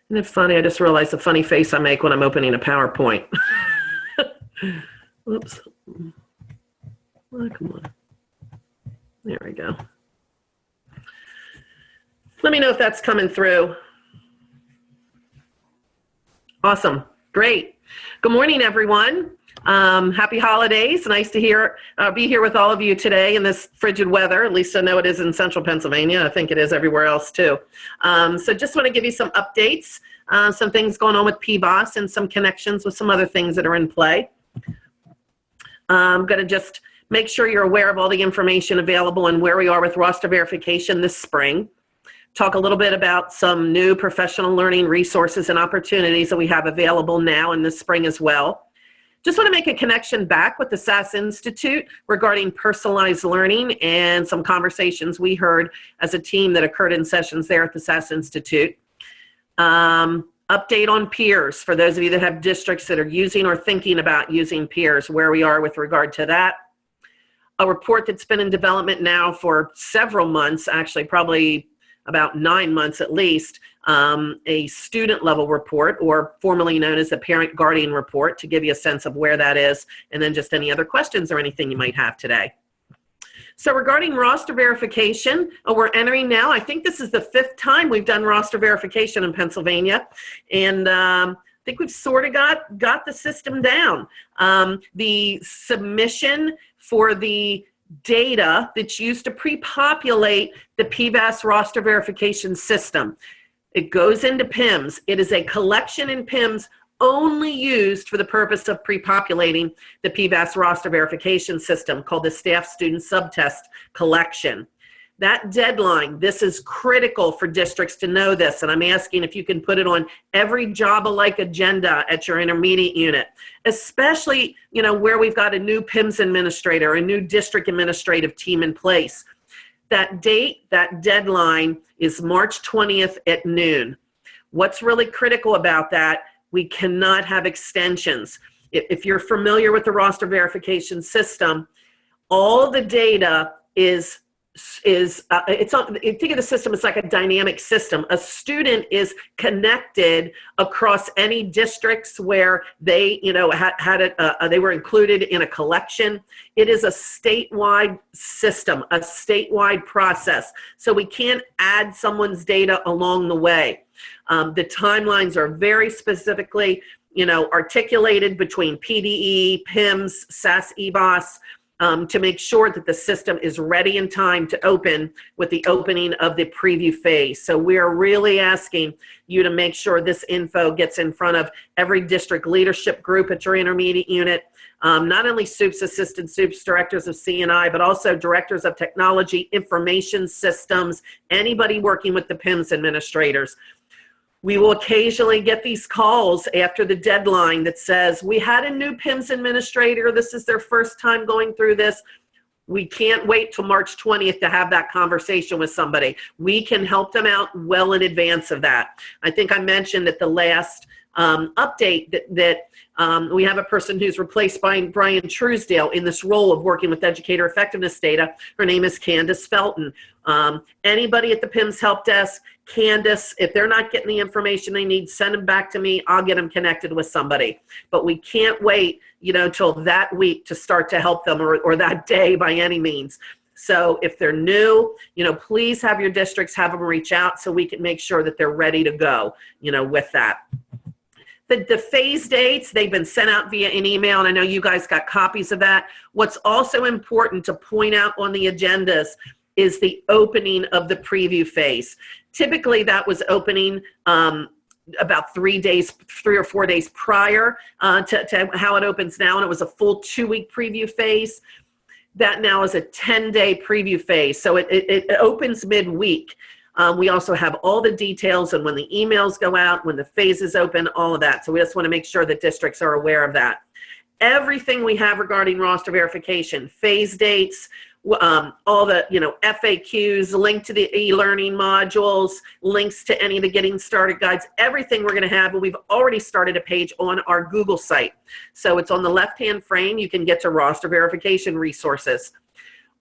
Isn't it funny? I just realized the funny face I make when I'm opening a PowerPoint. Whoops. Oh, come on. There we go. Let me know if that's coming through. Awesome. Great. Good morning, everyone. Happy holidays. Nice to be here with all of you today in this frigid weather. At least I know it is in central Pennsylvania. I think it is everywhere else too. So just want to give you some updates, some things going on with PBOS and some connections with some other things that are in play. I'm going to just make sure you're aware of all the information available and where we are with roster verification this spring. Talk a little bit about some new professional learning resources and opportunities that we have available now in the spring as well. Just want to make a connection back with the SAS Institute regarding personalized learning and some conversations we heard as a team that occurred in sessions there at the SAS Institute. Update on peers for those of you that have districts that are using or thinking about using peers, where we are with regard to that. A report that's been in development now for several months, actually probably about 9 months at least, a student level report, or formerly known as the parent guardian report, to give you a sense of where that is, and then just any other questions or anything you might have today. So regarding roster verification, we're entering now, I think this is the 5th time we've done roster verification in Pennsylvania, and I think we've sort of got the system down. The submission for the data that's used to pre-populate the PVAS roster verification system. It goes into PIMS. It is a collection in PIMS only used for the purpose of pre-populating the PVAS roster verification system, called the Staff Student Subtest Collection. That deadline, this is critical for districts to know this, and I'm asking if you can put it on every job-alike agenda at your intermediate unit, especially, you know, where we've got a new PIMS administrator, a new district administrative team in place. That date, that deadline is March 20th at noon. What's really critical about that, we cannot have extensions. If you're familiar with the roster verification system, all the data think of the system as like a dynamic system. A student is connected across any districts where they, you know, they were included in a collection. It is a statewide system, a statewide process. So we can't add someone's data along the way. The timelines are very specifically, you know, articulated between PDE, PIMS, SAS, EBOS, to make sure that the system is ready in time to open with the opening of the preview phase. So we're really asking you to make sure this info gets in front of every district leadership group at your intermediate unit, not only SUPS, assistant SUPS, directors of C&I, but also directors of technology, information systems, anybody working with the PIMS administrators. We will occasionally get these calls after the deadline that says, we had a new PIMS administrator, this is their first time going through this. We can't wait till March 20th to have that conversation with somebody. We can help them out well in advance of that. I think I mentioned at the last update that we have a person who's replaced by Brian Truesdale in this role of working with educator effectiveness data. Her name is Candace Felton. Anybody at the PIMS help desk, Candace, if they're not getting the information they need, send them back to me. I'll get them connected with somebody. But we can't wait, you know, till that week to start to help them, or that day by any means. So if they're new, you know, please have your districts have them reach out so we can make sure that they're ready to go, you know, with that. The phase dates, they've been sent out via an email, and I know you guys got copies of that. What's also important to point out on the agendas is the opening of the preview phase. Typically, that was opening about 3 or 4 days prior to how it opens now, and it was a full 2-week preview phase. That now is a 10-day preview phase, so it opens midweek. We also have all the details on when the emails go out, when the phases open, all of that. So we just want to make sure that districts are aware of that. Everything we have regarding roster verification, phase dates, all the, you know, FAQs, link to the e-learning modules, links to any of the getting started guides, everything we're going to have. And we've already started a page on our Google site. So it's on the left-hand frame. You can get to roster verification resources.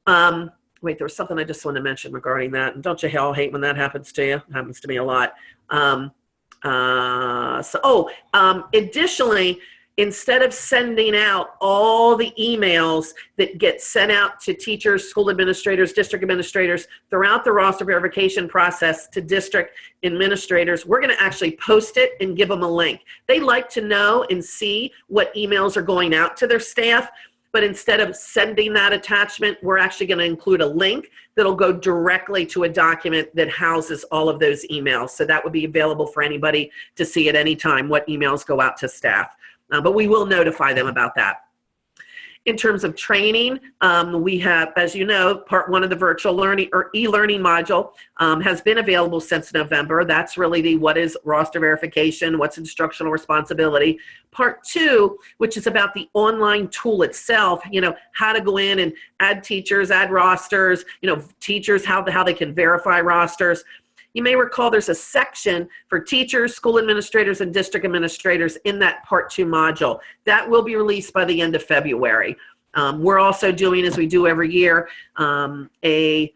Wait, there was something I just wanted to mention regarding that. And don't you all hate when that happens to you? It happens to me a lot. Additionally, instead of sending out all the emails that get sent out to teachers, school administrators, district administrators throughout the roster verification process to district administrators, we're going to actually post it and give them a link. They like to know and see what emails are going out to their staff. But instead of sending that attachment, we're actually going to include a link that'll go directly to a document that houses all of those emails. So that would be available for anybody to see at any time what emails go out to staff. But we will notify them about that. In terms of training, we have, as you know, part one of the virtual learning or e-learning module has been available since November. That's really the what is roster verification, what's instructional responsibility. Part two, which is about the online tool itself, how to go in and add teachers, add rosters, teachers, how they can verify rosters. You may recall there's a section for teachers, school administrators, and district administrators in that part two module. That will be released by the end of February. We're also doing, as we do every year, a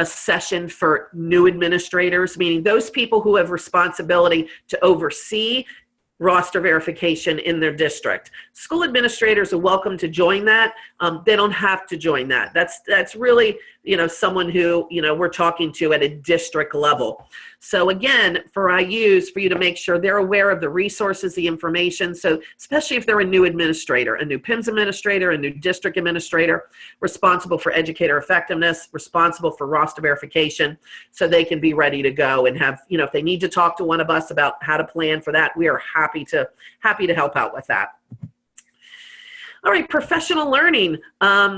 session for new administrators, meaning those people who have responsibility to oversee roster verification in their district. School administrators are welcome to join that. They don't have to join that. That's really, someone who, we're talking to at a district level. So again, for IUs, for you to make sure they're aware of the resources, the information. So especially if they're a new administrator, a new PIMS administrator, a new district administrator, responsible for educator effectiveness, responsible for roster verification, so they can be ready to go and have, if they need to talk to one of us about how to plan for that, we are happy to help out with that. All right, professional learning.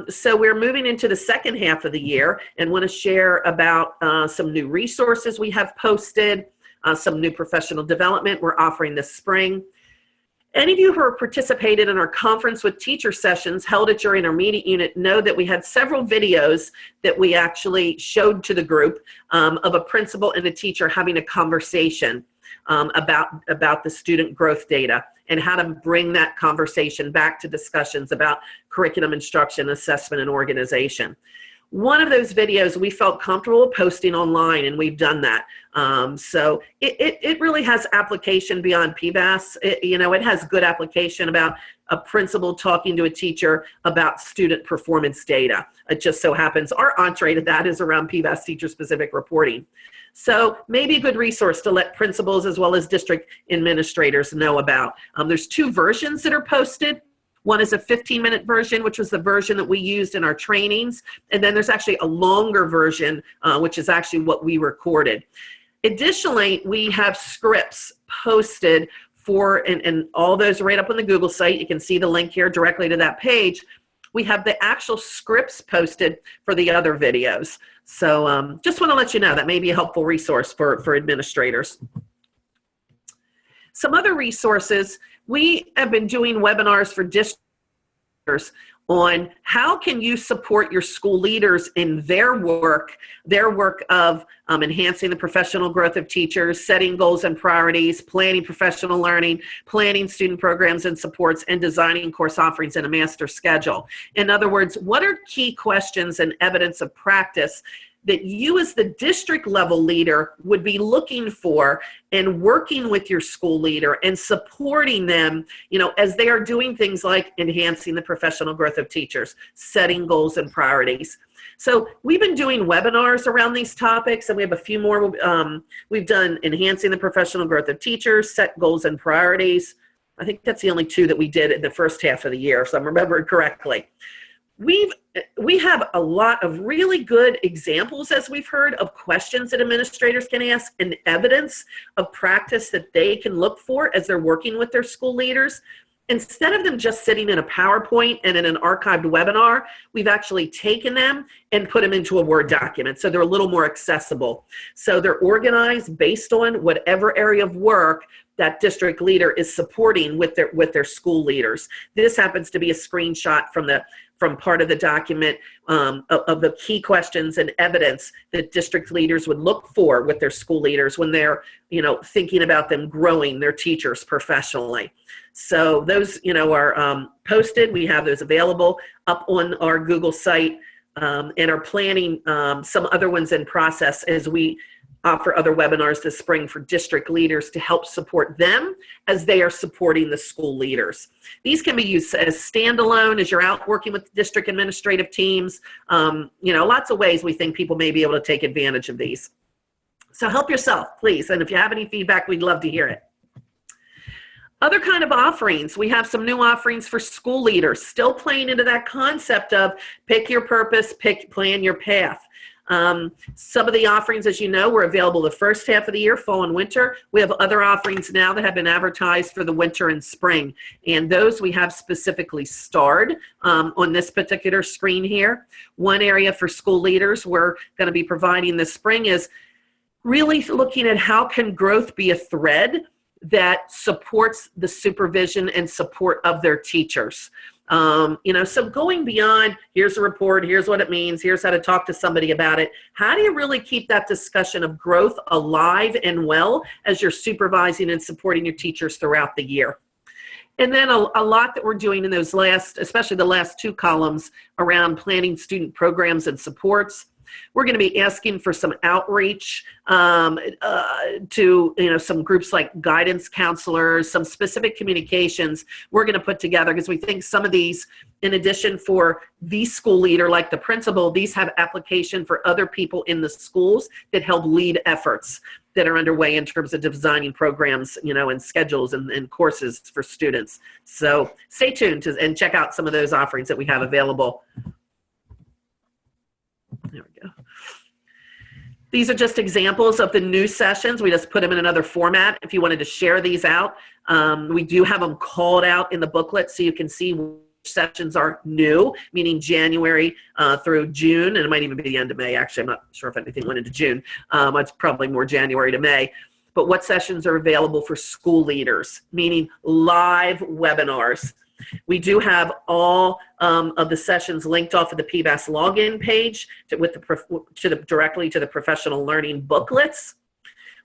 So we're moving into the second half of the year and want to share about some new resources we have posted, some new professional development we're offering this spring. Any of you who have participated in our conference with teacher sessions held at your intermediate unit know that we had several videos that we actually showed to the group of a principal and a teacher having a conversation about the student growth data and how to bring that conversation back to discussions about curriculum instruction, assessment, and organization. One of those videos we felt comfortable posting online, and we've done that. So it really has application beyond PBAS. It has good application about a principal talking to a teacher about student performance data. It just so happens our entree to that is around PBAS teacher-specific reporting. So maybe a good resource to let principals as well as district administrators know about. There's two versions that are posted. One is a 15-minute version, which was the version that we used in our trainings. And then there's actually a longer version, which is actually what we recorded. Additionally, we have scripts posted for, and all those right up on the Google site. You can see the link here directly to that page. We have the actual scripts posted for the other videos. So just want to let you know that may be a helpful resource for administrators. Some other resources, we have been doing webinars for districts on how can you support your school leaders in their work of enhancing the professional growth of teachers, setting goals and priorities, planning professional learning, planning student programs and supports, and designing course offerings in a master schedule. In other words, what are key questions and evidence of practice that you as the district level leader would be looking for and working with your school leader and supporting them, as they are doing things like enhancing the professional growth of teachers, setting goals and priorities. So we've been doing webinars around these topics, and we have a few more. We've done enhancing the professional growth of teachers, set goals and priorities. I think that's the only two that we did in the first half of the year, if I'm remembering correctly. We have a lot of really good examples, as we've heard, of questions that administrators can ask and evidence of practice that they can look for as they're working with their school leaders. Instead of them just sitting in a PowerPoint and in an archived webinar, we've actually taken them and put them into a Word document, so they're a little more accessible. So they're organized based on whatever area of work that district leader is supporting with their school leaders. This happens to be a screenshot from part of the document of the key questions and evidence that district leaders would look for with their school leaders when they're, thinking about them growing their teachers professionally. So those, are posted. We have those available up on our Google site and are planning some other ones in process as we offer other webinars this spring for district leaders to help support them as they are supporting the school leaders. These can be used as standalone as you're out working with district administrative teams. Lots of ways we think people may be able to take advantage of these. So help yourself, please. And if you have any feedback, we'd love to hear it. Other kind of offerings, we have some new offerings for school leaders, still playing into that concept of pick your purpose, plan your path. Some of the offerings, as you know, were available the first half of the year, fall and winter. We have other offerings now that have been advertised for the winter and spring. And those we have specifically starred on this particular screen here. One area for school leaders we're going to be providing this spring is really looking at how can growth be a thread that supports the supervision and support of their teachers. So going beyond, here's a report, here's what it means, here's how to talk to somebody about it. How do you really keep that discussion of growth alive and well as you're supervising and supporting your teachers throughout the year? And then a lot that we're doing in those especially the last two columns around planning student programs and supports. We're going to be asking for some outreach to some groups like guidance counselors, some specific communications we're going to put together, because we think some of these, in addition for the school leader like the principal, these have application for other people in the schools that help lead efforts that are underway in terms of designing programs, and schedules and courses for students. So stay tuned and check out some of those offerings that we have available. There we go. These are just examples of the new sessions. We just put them in another format if you wanted to share these out. We do have them called out in the booklet so you can see which sessions are new, meaning January through June, and it might even be the end of May. Actually, I'm not sure if anything went into June. It's probably more January to May. But what sessions are available for school leaders, meaning live webinars. We do have all of the sessions linked off of the PBAS login page directly to the professional learning booklets.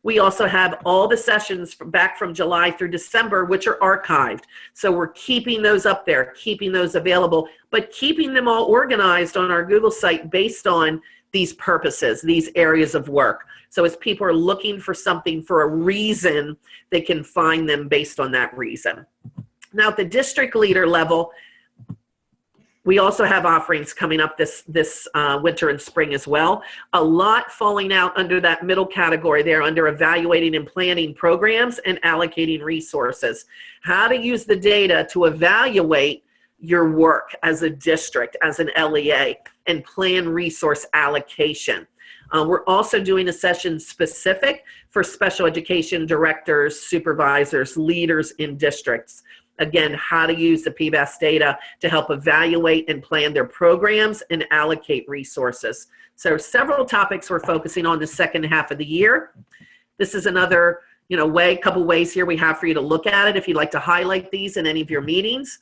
We also have all the sessions back from July through December, which are archived. So we're keeping those up there, keeping those available, but keeping them all organized on our Google site based on these purposes, these areas of work. So as people are looking for something for a reason, they can find them based on that reason. Now at the district leader level, we also have offerings coming up this winter and spring as well. A lot falling out under that middle category there, under evaluating and planning programs and allocating resources. How to use the data to evaluate your work as a district, as an LEA, and plan resource allocation. We're also doing a session specific for special education directors, supervisors, leaders in districts. Again, how to use the PBAS data to help evaluate and plan their programs and allocate resources. So several topics we're focusing on the second half of the year. This is another couple ways here we have for you to look at it if you'd like to highlight these in any of your meetings,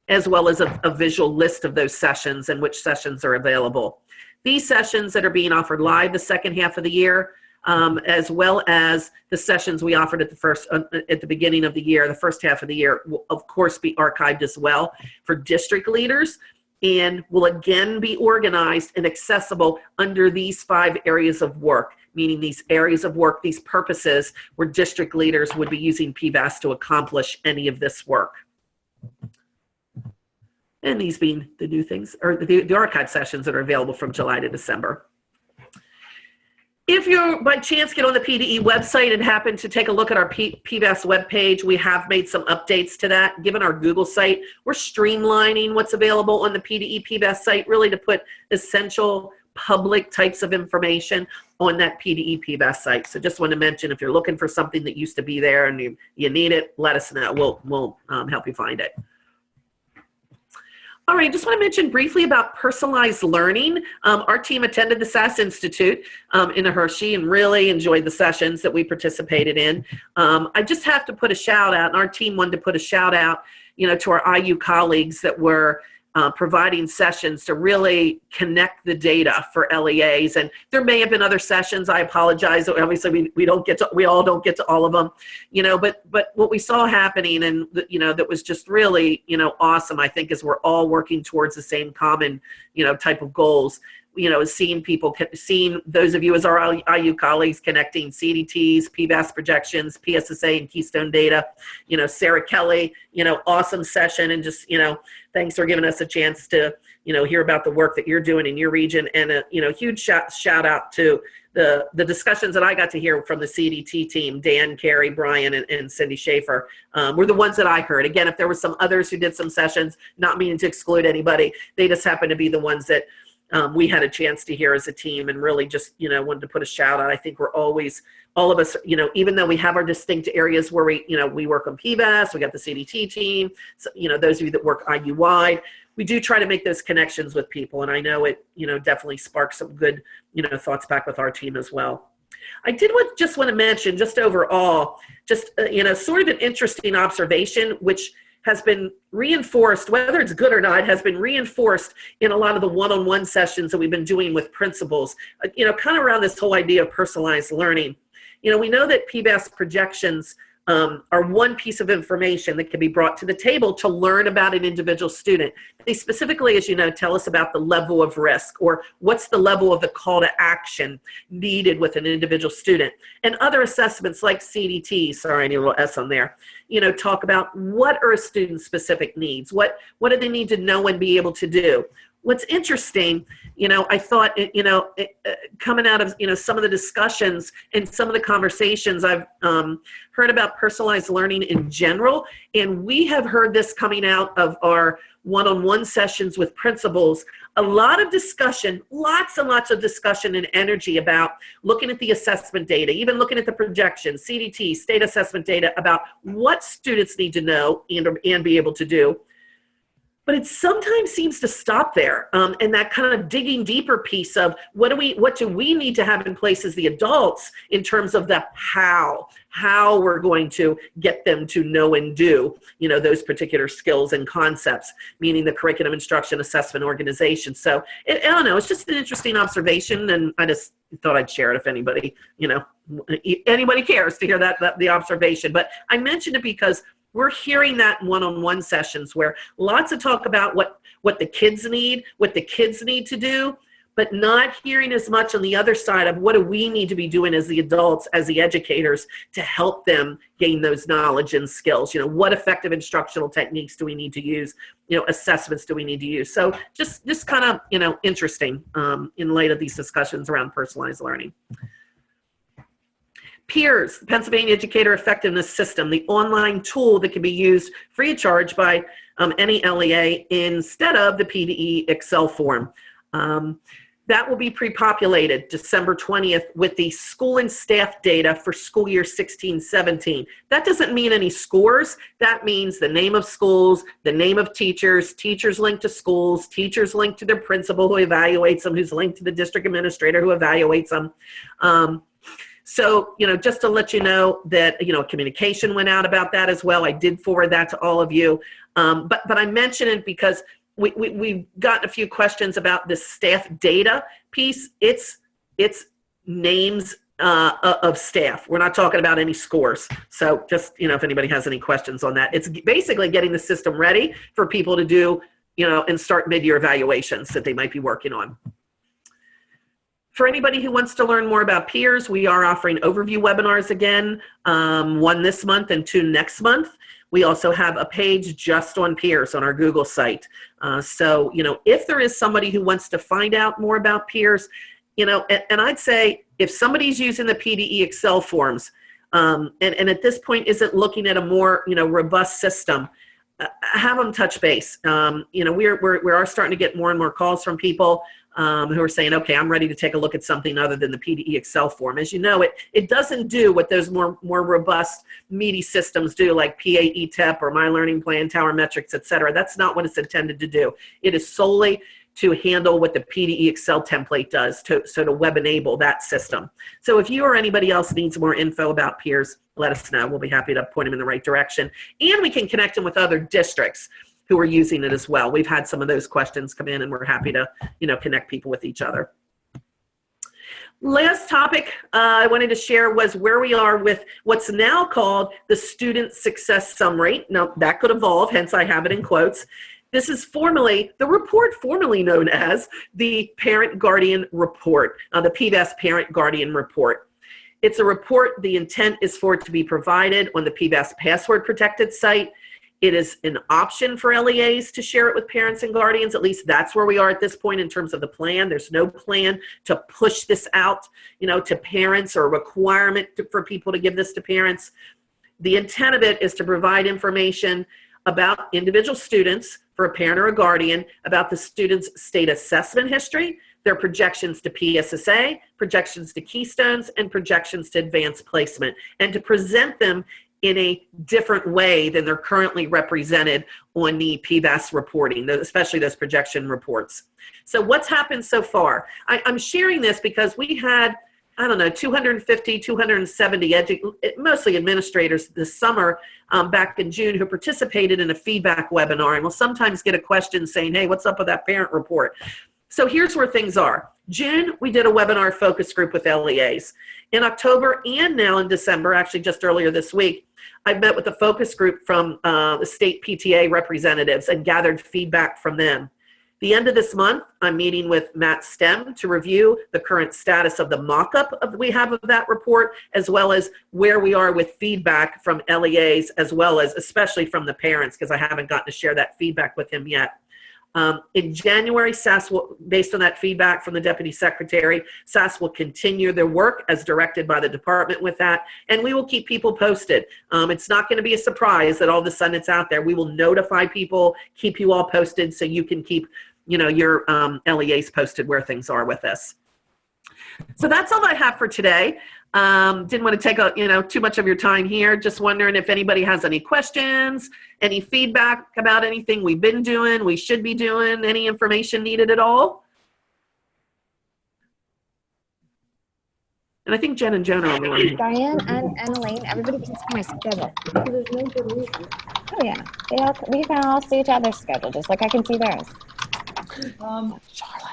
as well as a visual list of those sessions and which sessions are available. These sessions that are being offered live the second half of the year, as well as the sessions we offered at the beginning of the year, the first half of the year, will of course be archived as well for district leaders, and will again be organized and accessible under these 5 areas of work, meaning these areas of work, these purposes where district leaders would be using PBAS to accomplish any of this work. And these being the new things, or the archive sessions that are available from July to December. If you, by chance, get on the PDE website and happen to take a look at our PBAS webpage, we have made some updates to that. Given our Google site, we're streamlining what's available on the PDE PBAS site, really to put essential public types of information on that PDE PBAS site. So just want to mention, if you're looking for something that used to be there and you need it, let us know. We'll help you find it. All right, just want to mention briefly about personalized learning. Our team attended the SAS Institute in Hershey and really enjoyed the sessions that we participated in. I just have to put a shout out, and our team wanted to put a shout out, to our IU colleagues that were providing sessions to really connect the data for LEAs. And there may have been other sessions. I apologize. Obviously, we all don't get to all of them, but what we saw happening, and that was just really, awesome, I think, is we're all working towards the same common, type of goals. Seeing those of you as our IU colleagues connecting CDTs, PBAS projections, PSSA, and Keystone data. Sarah Kelly, awesome session, and just, thanks for giving us a chance to, hear about the work that you're doing in your region, and a, huge shout out to the discussions that I got to hear from the CDT team, Dan, Carey, Brian, and Cindy Schaefer, were the ones that I heard. Again, if there were some others who did some sessions, not meaning to exclude anybody, they just happened to be the ones that we had a chance to hear as a team, and really just, wanted to put a shout out. I think we're always, all of us, even though we have our distinct areas where we work on PBAS, we got the CDT team, so, those of you that work IU-wide, we do try to make those connections with people. And I know it, definitely sparks some good, thoughts back with our team as well. I just want to mention, just overall, just, sort of an interesting observation, which has been reinforced, whether it's good or not, has been reinforced in a lot of the one-on-one sessions that we've been doing with principals, kind of around this whole idea of personalized learning. We know that PBAS projections are one piece of information that can be brought to the table to learn about an individual student. They specifically, as you know, tell us about the level of risk, or what's the level of the call to action needed with an individual student. And other assessments like CDT, sorry, I need a little S on there, talk about what are a student's specific needs, what do they need to know and be able to do. What's interesting, I thought, coming out of, some of the discussions and some of the conversations I've heard about personalized learning in general, and we have heard this coming out of our one-on-one sessions with principals, a lot of discussion, lots and lots of discussion and energy about looking at the assessment data, even looking at the projections, CDT, state assessment data, about what students need to know and be able to do. But it sometimes seems to stop there, and that kind of digging deeper piece of what do we need to have in place as the adults in terms of the how we're going to get them to know and do, those particular skills and concepts, meaning the curriculum, instruction, assessment, organization. So I don't know, it's just an interesting observation, and I just thought I'd share it if anybody, anybody cares to hear that the observation. But I mentioned it because we're hearing that in one-on-one sessions where lots of talk about what the kids need, what the kids need to do, but not hearing as much on the other side of what do we need to be doing as the adults, as the educators, to help them gain those knowledge and skills. What effective instructional techniques do we need to use? Assessments do we need to use? So just kind of, interesting in light of these discussions around personalized learning. PEERS, the Pennsylvania Educator Effectiveness System, the online tool that can be used free of charge by any LEA instead of the PDE Excel form. That will be pre-populated December 20th with the school and staff data for school year 16-17. That doesn't mean any scores. That means the name of schools, the name of teachers, teachers linked to schools, teachers linked to their principal who evaluates them, who's linked to the district administrator who evaluates them. So, just to let you know that, communication went out about that as well. I did forward that to all of you. But I mention it because we've gotten a few questions about this staff data piece. It's names of staff. We're not talking about any scores. So just, if anybody has any questions on that, it's basically getting the system ready for people to do, and start mid-year evaluations that they might be working on. For anybody who wants to learn more about PEERS, we are offering overview webinars again, one this month and 2 next month. We also have a page just on PEERS on our Google site. So, if there is somebody who wants to find out more about PEERS, and I'd say if somebody's using the PDE Excel forms, and at this point isn't looking at a more, robust system, have them touch base. We are starting to get more and more calls from people who are saying, okay, I'm ready to take a look at something other than the PDE Excel form. As you know, it doesn't do what those more robust, meaty systems do, like PAIUCC or My Learning Plan, Tower Metrics, et cetera. That's not what it's intended to do. It is solely to handle what the PDE Excel template does, to web enable that system. So if you or anybody else needs more info about PEERS, let us know. We'll be happy to point them in the right direction. And we can connect them with other districts who are using it as well. We've had some of those questions come in, and we're happy to, connect people with each other. Last topic I wanted to share was where we are with what's now called the Student Success Summary. Now, that could evolve, hence I have it in quotes. This is the report formerly known as the Parent Guardian Report, the PBAS Parent Guardian Report. It's a report. The intent is for it to be provided on the PBAS password protected site. It is an option for LEAs to share it with parents and guardians. At least that's where we are at this point in terms of the plan. There's no plan to push this out, to parents, or a requirement for people to give this to parents. The intent of it is to provide information about individual students for for a parent or a guardian about the student's state assessment history, their projections to PSSA, projections to Keystones, and projections to advanced placement, and to present them in a different way than they're currently represented on the PBAS reporting, especially those projection reports. So what's happened so far? I'm sharing this because we had, I don't know, 250, 270, mostly administrators this summer back in June who participated in a feedback webinar, and will sometimes get a question saying, hey, what's up with that parent report? So here's where things are. June, we did a webinar focus group with LEAs. In October and now in December, actually just earlier this week, I've met with a focus group from the state PTA representatives and gathered feedback from them. The end of this month, I'm meeting with Matt Stem to review the current status of the mock-up we have of that report, as well as where we are with feedback from LEAs, as well as especially from the parents, because I haven't gotten to share that feedback with him yet. In January, SAS will, based on that feedback from the Deputy Secretary, SAS will continue their work as directed by the department with that, and we will keep people posted. It's not going to be a surprise that all of a sudden it's out there. We will notify people, keep you all posted so you can keep, you know, your LEAs posted where things are with this. So that's all I have for today. Didn't want to take too much of your time here. Just wondering if anybody has any questions, any feedback about anything we've been doing, we should be doing, any information needed at all. And I think Jen and Joan are on the line. Diane and Elaine, everybody can see my schedule. There's no good reason. Oh yeah, we can all see each other's schedule, just like I can see theirs. Charlotte.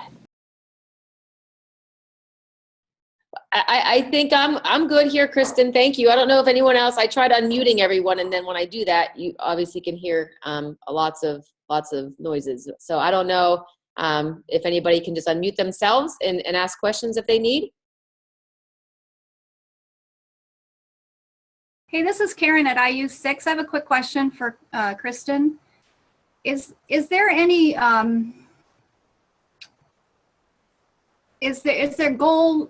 I think I'm good here, Kristen. Thank you. I don't know if anyone else. I tried unmuting everyone, and then when I do that, you obviously can hear lots of noises. So I don't know if anybody can just unmute themselves and ask questions if they need. Hey, this is Karen at PAIUCC. I have a quick question for Kristen. Is there any is there goal?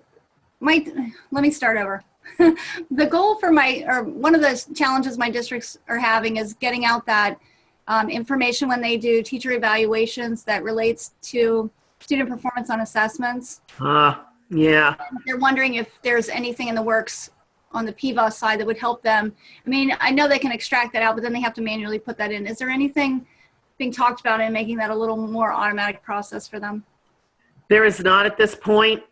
Let me start over. The goal for one of the challenges my districts are having is getting out that information when they do teacher evaluations that relates to student performance on assessments. Yeah. And they're wondering if there's anything in the works on the PVOS side that would help them. I mean, I know they can extract that out, but then they have to manually put that in. Is there anything being talked about in making that a little more automatic process for them? There is not at this point.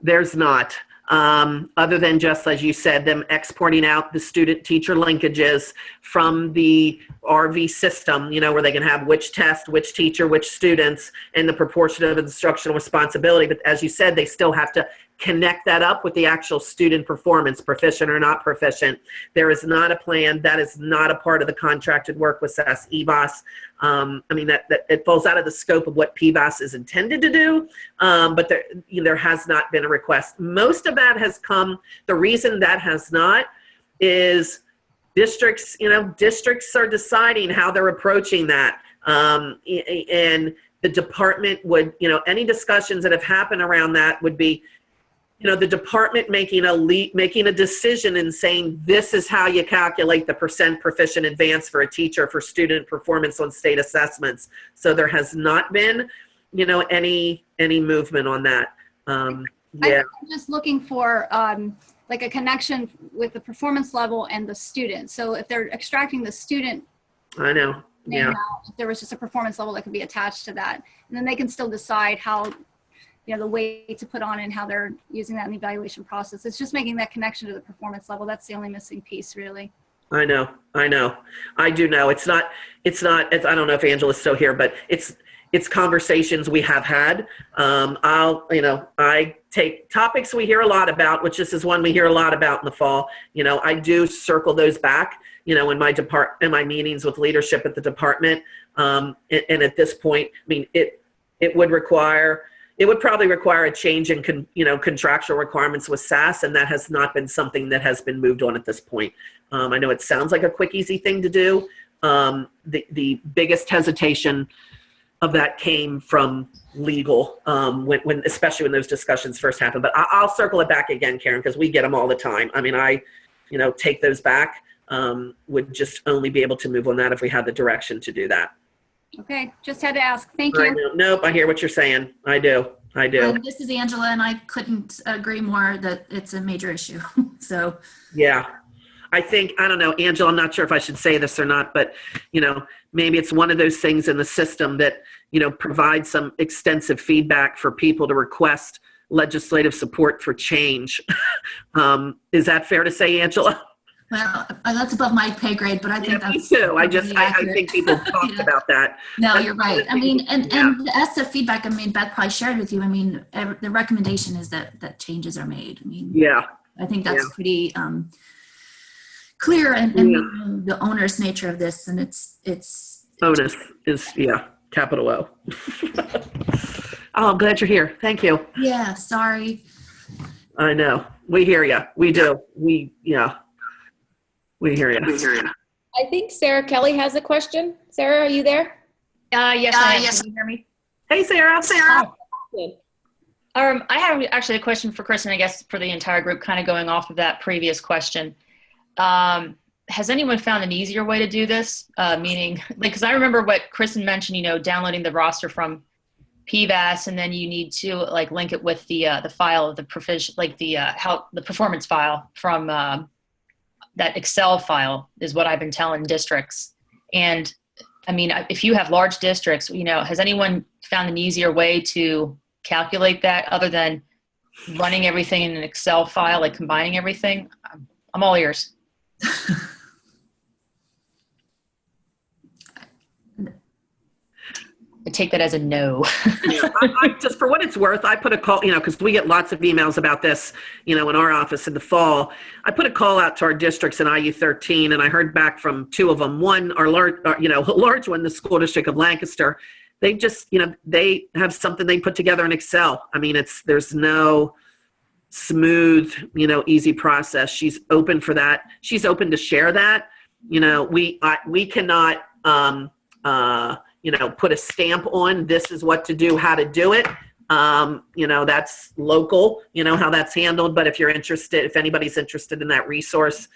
There's not, other than just, as you said, them exporting out the student-teacher linkages from the RV system, you know, where they can have which test, which teacher, which students, and the proportion of instructional responsibility. But as you said, they still have to connect that up with the actual student performance, proficient or not proficient. There is not a plan. That is not a part of the contracted work with SAS EBOS. I mean, that it falls out of the scope of what PBAS is intended to do, but there has not been a request. Most of that has come, the reason that has not is districts are deciding how they're approaching that. And the department would, any discussions that have happened around that would be, the department making a decision and saying, this is how you calculate the % proficient advance for a teacher for student performance on state assessments. So there has not been, any movement on that. Yeah. I'm just looking for like a connection with the performance level and the student. So if they're extracting the student, I know. Yeah. If there was just a performance level that could be attached to that, and then they can still decide how, the way to put on and how they're using that in the evaluation process. It's just making that connection to the performance level. That's the only missing piece, really. I know. I do know. It's not, I don't know if Angela's still here, but it's conversations we have had. I take topics we hear a lot about, which this is one we hear a lot about in the fall. I do circle those back, in my meetings with leadership at the department. And at this point, I mean, it would probably require a change in contractual requirements with SAS, and that has not been something that has been moved on at this point. I know it sounds like a quick, easy thing to do. The biggest hesitation of that came from legal, especially when those discussions first happened. But I'll circle it back again, Karen, because we get them all the time. I mean, I take those back. Would just only be able to move on that if we had the direction to do that. Okay, just had to ask. Thank I you. know. Nope, I hear what you're saying. I do. This is Angela, and I couldn't agree more that it's a major issue. So, Yeah. I don't know, Angela, I'm not sure if I should say this or not, but, maybe it's one of those things in the system that, provides some extensive feedback for people to request legislative support for change. Is that fair to say, Angela? well, that's above my pay grade, but I think Me that's too. I accurate. think people talked about that. No, That's you're right. I mean, and the ESSA feedback, Beth probably shared with you. The recommendation is that changes are made. Yeah. I think that's pretty clear and the onerous nature of this, and it's Onus is, capital O. Oh, I'm glad you're here. Thank you. Yeah, sorry. I know. We hear you. We do. We hear you. I think Sarah Kelly has a question. Sarah, are you there? Yes, I am. Can you hear me? Hey, Sarah. Good. I have actually a question for Kristen, I guess, for the entire group, kind of going off of that previous question. Has anyone found an easier way to do this? Meaning, because I remember what Kristen mentioned, downloading the roster from PAIUCC, and then you need to link it with the file of the the performance file from that Excel file is what I've been telling districts. And if you have large districts, has anyone found an easier way to calculate that other than running everything in an Excel file, combining everything? I'm all ears. I take that as a no. I just for what it's worth, I put a call, because we get lots of emails about this, in our office in the fall. I put a call out to our districts in IU13, and I heard back from two of them. One, our large one, the school district of Lancaster. They just, they have something they put together in Excel. There's no smooth, easy process. She's open for that. She's open to share that. We cannot, put a stamp on this is what to do, how to do it. That's local, how that's handled. But if you're interested, if anybody's interested in that resource,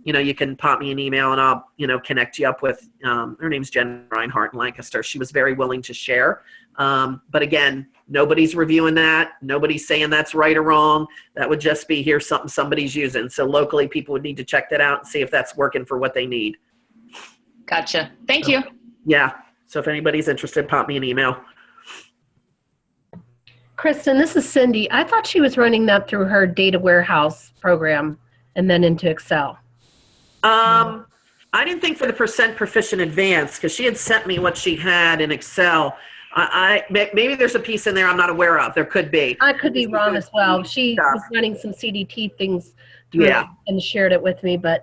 you can pop me an email and I'll, connect you up with, her name's Jen Reinhardt in Lancaster. She was very willing to share. But again, nobody's reviewing that. Nobody's saying that's right or wrong. That would just be here's something somebody's using. So locally, people would need to check that out and see if that's working for what they need. Gotcha. Thank you. Yeah. So if anybody's interested, pop me an email. Kristen, this is Cindy. I thought she was running that through her data warehouse program and then into Excel. I didn't think for the percent proficient advanced, because she had sent me what she had in Excel. Maybe there's a piece in there I'm not aware of. There could be. I could be wrong as well. She was running some CDT things through it and shared it with me, but.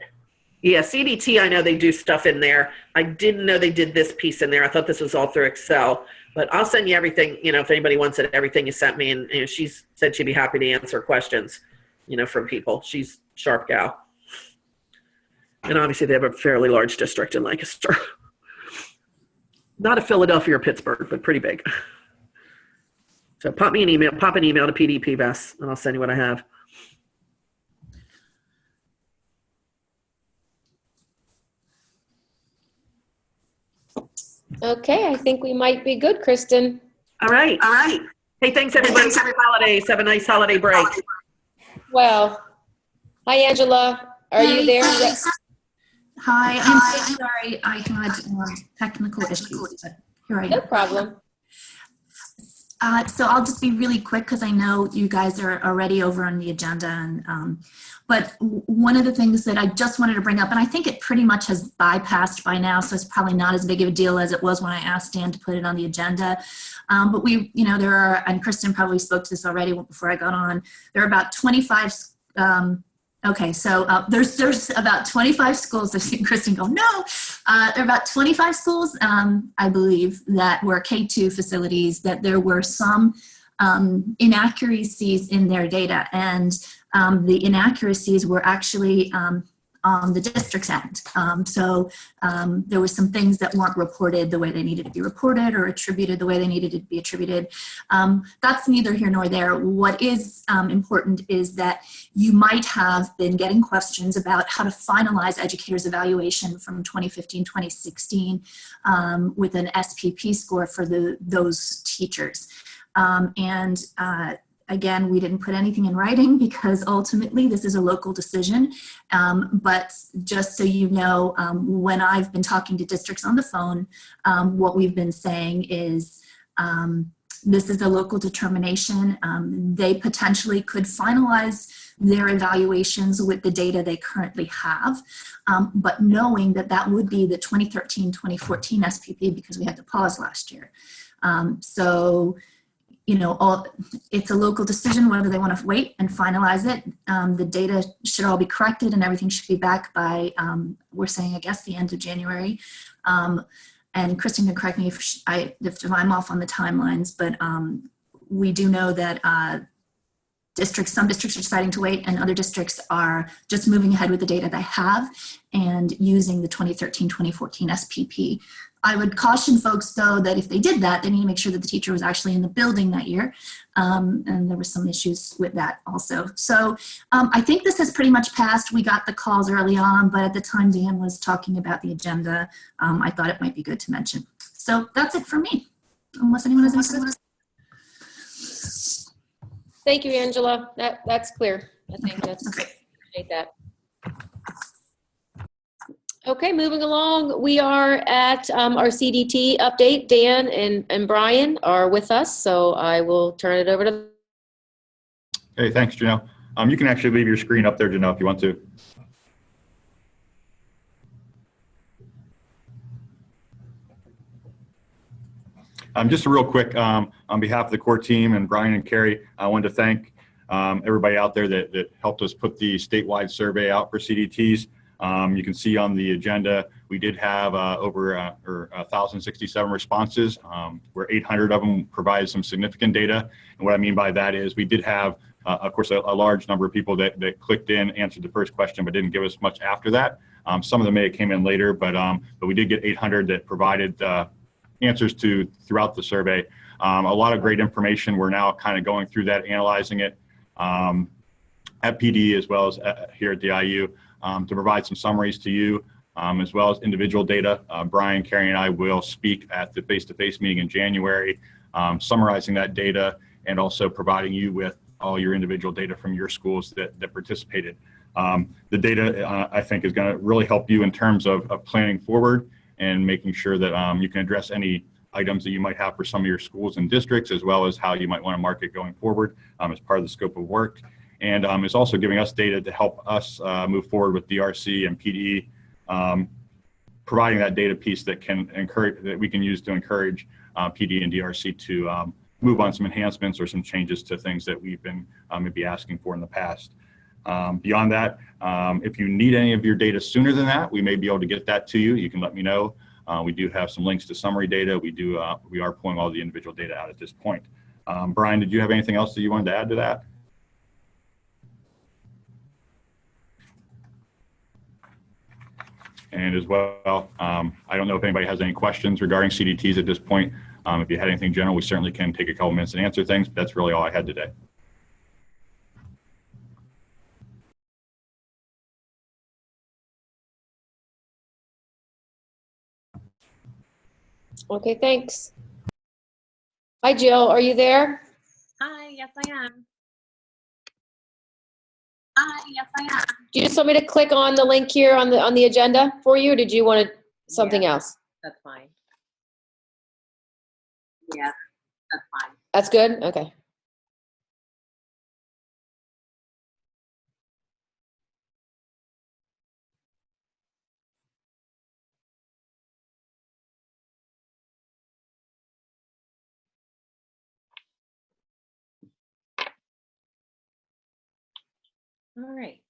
Yeah, CDT, I know they do stuff in there. I didn't know they did this piece in there. I thought this was all through Excel. But I'll send you everything, if anybody wants it, everything you sent me. And she said she'd be happy to answer questions, from people. She's a sharp gal. And obviously they have a fairly large district in Lancaster. Not a Philadelphia or Pittsburgh, but pretty big. So pop an email to PDPVS, and I'll send you what I have. Okay, I think we might be good, Kristen. All right. Hey, thanks everybody. Happy holidays. Have a nice holiday break. Well, hi Angela. Are you there? Hi, I'm so sorry. I had technical issues, but here I am. No problem. So I'll just be really quick because I know you guys are already over on the agenda. And but one of the things that I just wanted to bring up, and I think it pretty much has bypassed by now, so it's probably not as big of a deal as it was when I asked Dan to put it on the agenda. But we, there are, and Kristen probably spoke to this already before I got on, there are about 25 okay, so there's about 25 schools. I've seen Kristen go, no. There are about 25 schools, I believe, that were K-2 facilities, that there were some inaccuracies in their data. And the inaccuracies were actually on the district's end. There were some things that weren't reported the way they needed to be reported or attributed the way they needed to be attributed. That's neither here nor there. What is important is that you might have been getting questions about how to finalize educators' evaluation from 2015-2016 with an SPP score for those teachers. Again, we didn't put anything in writing because ultimately this is a local decision. But just so you know, when I've been talking to districts on the phone, what we've been saying is this is a local determination. They potentially could finalize their evaluations with the data they currently have, but knowing that that would be the 2013-2014 SPP because we had to pause last year. You know, it's a local decision whether they want to wait and finalize it. The data should all be corrected and everything should be back by, we're saying, I guess, the end of January. And Kristen can correct me if I'm off on the timelines, but we do know that some districts are deciding to wait and other districts are just moving ahead with the data they have and using the 2013-2014 SPP. I would caution folks, though, that if they did that, they need to make sure that the teacher was actually in the building that year. And there were some issues with that also. So I think this has pretty much passed. We got the calls early on, but at the time Dan was talking about the agenda, I thought it might be good to mention. So that's it for me, unless anyone has anything. Thank you, Angela. That's clear. I think that's okay. Appreciate that. Okay, moving along, we are at our CDT update. Dan and Brian are with us, so I will turn it over to them. Hey, thanks, Janelle. You can actually leave your screen up there, Janelle, if you want to. Just a real quick, on behalf of the core team and Brian and Carrie, I wanted to thank everybody out there that helped us put the statewide survey out for CDTs. You can see on the agenda, we did have over 1,067 responses, where 800 of them provided some significant data. And what I mean by that is we did have, of course, a large number of people that clicked in, answered the first question, but didn't give us much after that. Some of them may have came in later, but we did get 800 that provided answers throughout the survey. A lot of great information. We're now kind of going through that, analyzing it at PD as well as here at the IU. To provide some summaries to you, as well as individual data. Brian, Carrie, and I will speak at the face-to-face meeting in January, summarizing that data and also providing you with all your individual data from your schools that participated. The data, I think, is going to really help you in terms of planning forward and making sure that you can address any items that you might have for some of your schools and districts, as well as how you might want to market going forward as part of the scope of work. And it's also giving us data to help us move forward with DRC and PD, providing that data piece that we can use to encourage PD and DRC to move on some enhancements or some changes to things that we've been maybe asking for in the past. Beyond that, if you need any of your data sooner than that, we may be able to get that to you. You can let me know. We do have some links to summary data. We are pulling all the individual data out at this point. Brian, did you have anything else that you wanted to add to that? And as well, I don't know if anybody has any questions regarding CDTs at this point. If you had anything general, we certainly can take a couple minutes and answer things, but that's really all I had today. Okay, thanks. Hi, Jill, are you there? Hi, yes, I am. Do you just want me to click on the link here on the agenda for you, or did you want something else? That's fine. Yeah, that's fine. That's good? Okay. All right.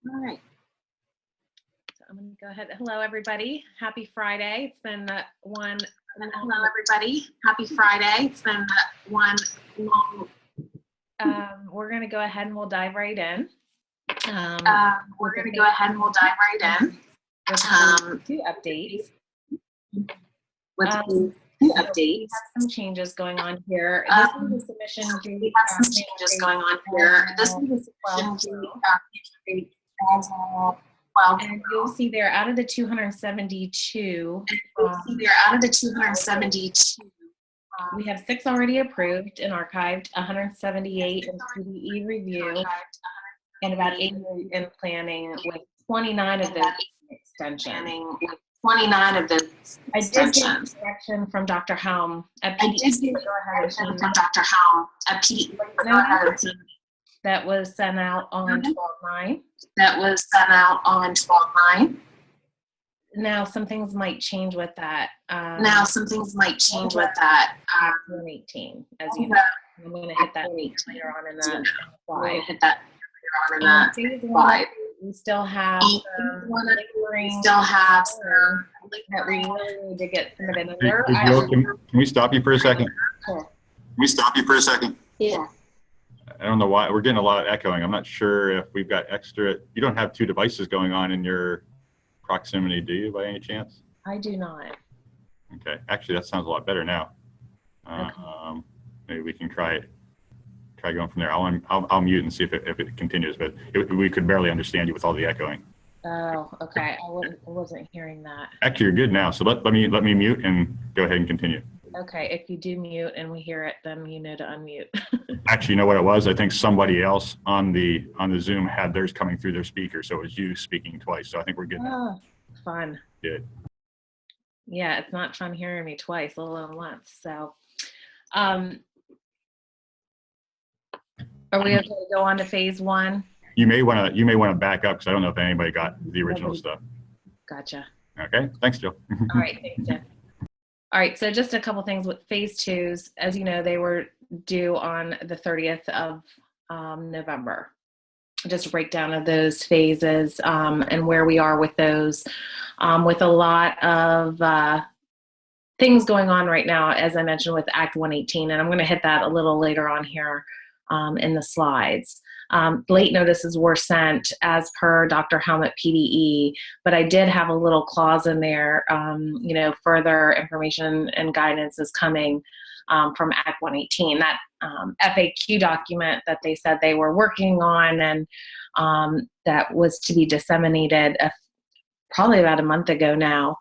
All right. So I'm going to go ahead. Hello, everybody. Happy Friday. It's been one. Hello, everybody. Happy Friday. It's been one long. We're going to go ahead and we'll dive right in. We're going to go ahead and we'll dive right in. Two updates. With two updates. We have some changes going on here. This is a submission due. We have some changes going on here. This is a submission due. And you'll see there out of the 272. You'll see there out of the 272. We have 6 already approved and archived, 178 in PDE review, and about 80 in planning, with 29 of those extension. 29 of the I did get direction from Dr. Helm at PDE. From Dr. Helm at PDE. That was sent out on 12/9. That was sent out on 12/9. Now, some things might change with that. Now, some things might change with that. Act 118, as you know. I'm going to hit that later on in the slide. Hit that later on in the slide. We still have lingering that we really need to get submitted. And there Hey, Jill, can we stop you for a second? Sure. Can we stop you for a second? Yeah. I don't know why. We're getting a lot of echoing. I'm not sure if we've got extra. You don't have 2 devices going on in your proximity, do you, by any chance? I do not. Okay. Actually, that sounds a lot better now. Maybe we can try going from there. I'll mute and see if it continues, but we could barely understand you with all the echoing. Oh, okay. I wasn't hearing that. Actually, you're good now. So let me mute and go ahead and continue. Okay. If you do mute and we hear it, then you know to unmute. Actually, you know what it was? I think somebody else on the Zoom had theirs coming through their speaker, so it was you speaking twice. So I think we're good now. Oh, fun. Good. Yeah, it's not fun hearing me twice, let alone once. So, are we okay to go on to phase 1? You may want to back up because I don't know if anybody got the original stuff. Gotcha. Okay. Thanks, Jill. All right. Thanks, Jeff. All right. So just a couple things with phase 2s. As you know, they were due on the 30th of November. Just a breakdown of those phases and where we are with those, with a lot of things going on right now, as I mentioned, with Act 118. And I'm going to hit that a little later on here in the slides. Late notices were sent as per Dr. Helm at PDE, but I did have a little clause in there, further information and guidance is coming from Act 118. That FAQ document that they said they were working on and that was to be disseminated probably about a month ago now,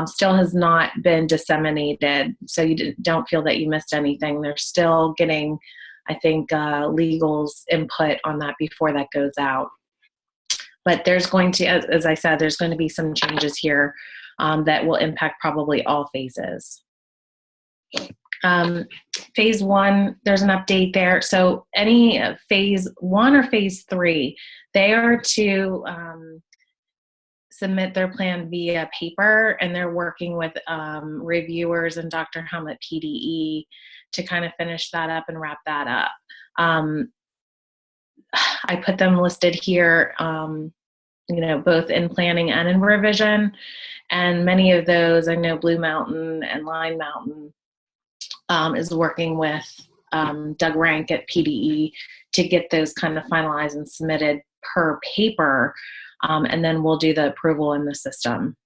still has not been disseminated. So you don't feel that you missed anything. They're still getting, I think, legal's input on that before that goes out. But there's going to, as I said, there's going to be some changes here that will impact probably all phases. Phase 1, there's an update there. So any phase 1 or phase 3, they are to submit their plan via paper, and they're working with reviewers and Dr. Helm at PDE to kind of finish that up and wrap that up. I put them listed here, both in planning and in revision. And many of those, I know Blue Mountain and Line Mountain is working with Doug Rank at PDE to get those kind of finalized and submitted per paper. And then we'll do the approval in the system.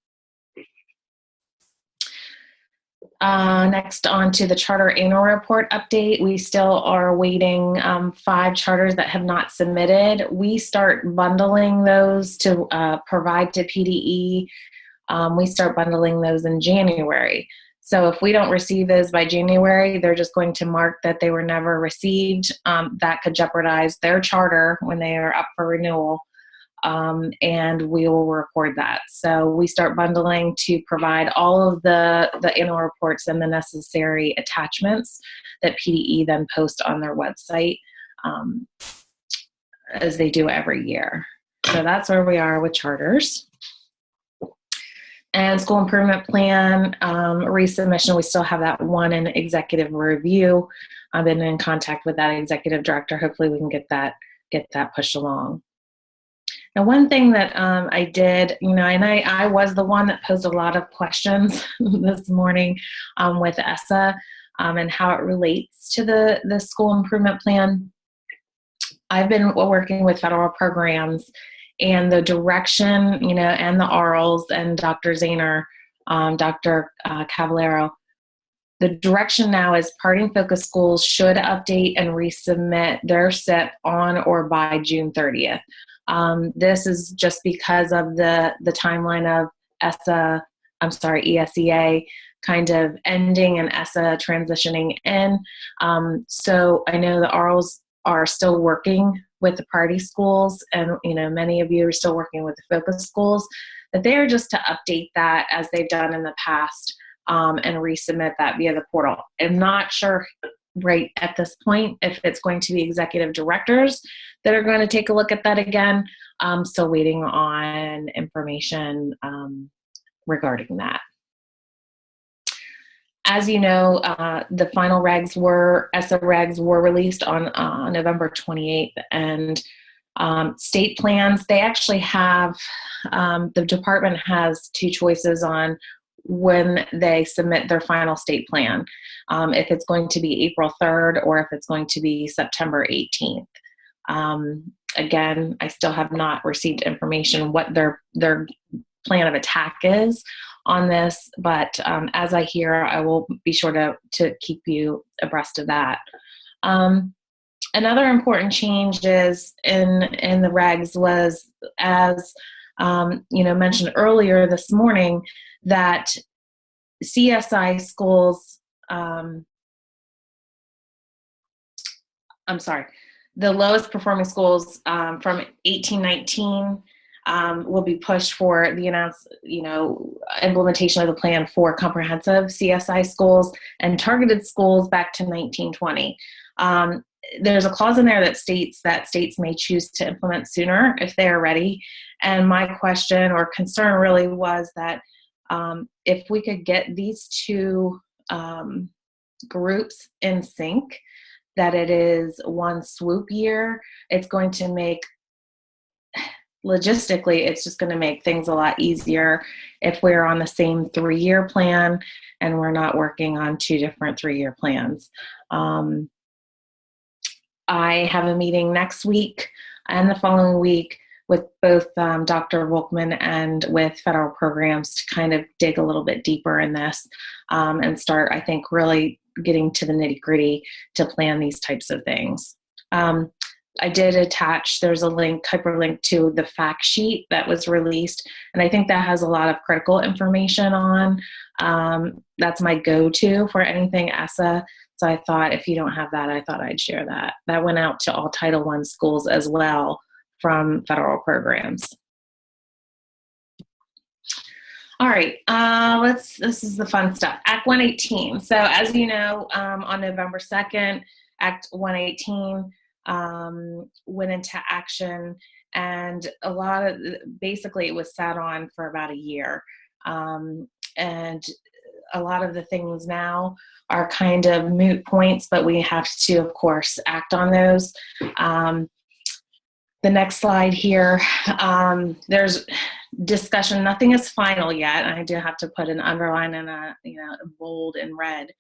Next on to the charter annual report update. We still are waiting 5 charters that have not submitted. We start bundling those to provide to PDE. We start bundling those in January. So if we don't receive those by January, they're just going to mark that they were never received. That could jeopardize their charter when they are up for renewal. And we will record that. So we start bundling to provide all of the annual reports and the necessary attachments that PDE then post on their website as they do every year. So that's where we are with charters. And school improvement plan resubmission, we still have that one in executive review. I've been in contact with that executive director. Hopefully we can get that pushed along. Now, one thing that I did, and I was the one that posed a lot of questions this morning with ESSA and how it relates to the school improvement plan. I've been working with federal programs, and the direction, you know, and the ARLs and Dr. Zahner, Dr. Cavallero, the direction now is parting focus schools should update and resubmit their SIP on or by June 30th. This is just because of the timeline of ESEA kind of ending and ESSA transitioning in. So I know the ARLs are still working with the party schools, and you know, many of you are still working with the focus schools, that they are just to update that as they've done in the past, and resubmit that via the portal. I'm not sure right at this point if it's going to be executive directors that are going to take a look at that again. I'm still waiting on information regarding that. As you know, the final regs ESSA regs were released on November 28th, and state plans, they actually have, the department has two choices on when they submit their final state plan, if it's going to be April 3rd or if it's going to be September 18th. Again, I still have not received information what their plan of attack is on this, but as I hear, I will be sure to keep you abreast of that. Another important change is in the regs was, as you know, mentioned earlier this morning, that CSI schools, the lowest performing schools from 1819 will be pushed for the implementation of the plan for comprehensive CSI schools, and targeted schools back to 1920. There's a clause in there that states that states may choose to implement sooner if they are ready. And my question or concern really was that if we could get these two groups in sync, that it is one swoop year, it's going to make, logistically, it's just going to make things a lot easier if we're on the same 3-year plan and we're not working on 2 different 3-year plans. I have a meeting next week and the following week with both Dr. Volkman and with federal programs to kind of dig a little bit deeper in this and start, I think, really getting to the nitty-gritty to plan these types of things. I did attach, there's a link, hyperlink to the fact sheet that was released, and I think that has a lot of critical information on. That's my go-to for anything ESSA. So I thought if you don't have that, I thought I'd share that. That went out to all Title I schools as well from federal programs. All right, this is the fun stuff. Act 118. So as you know, on November 2nd, Act 118 went into action, and basically it was sat on for about a year. And a lot of the things now are kind of moot points, but we have to, of course, act on those. The next slide here, there's discussion. Nothing is final yet. I do have to put an underline and a bold in red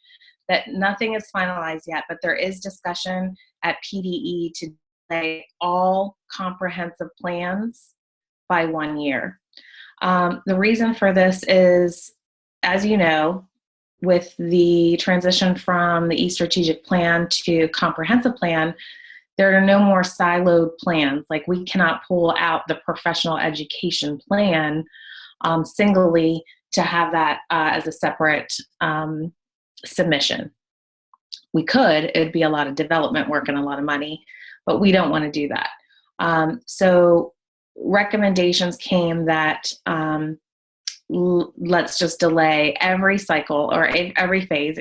that nothing is finalized yet, but there is discussion at PDE to delay all comprehensive plans by 1 year. The reason for this is, as you know, with the transition from the E-Strategic Plan to Comprehensive Plan, there are no more siloed plans. Like, we cannot pull out the professional education plan singly to have that as a separate submission. We could, it'd be a lot of development work and a lot of money, but we don't want to do that. So recommendations came that let's just delay every cycle, or every phase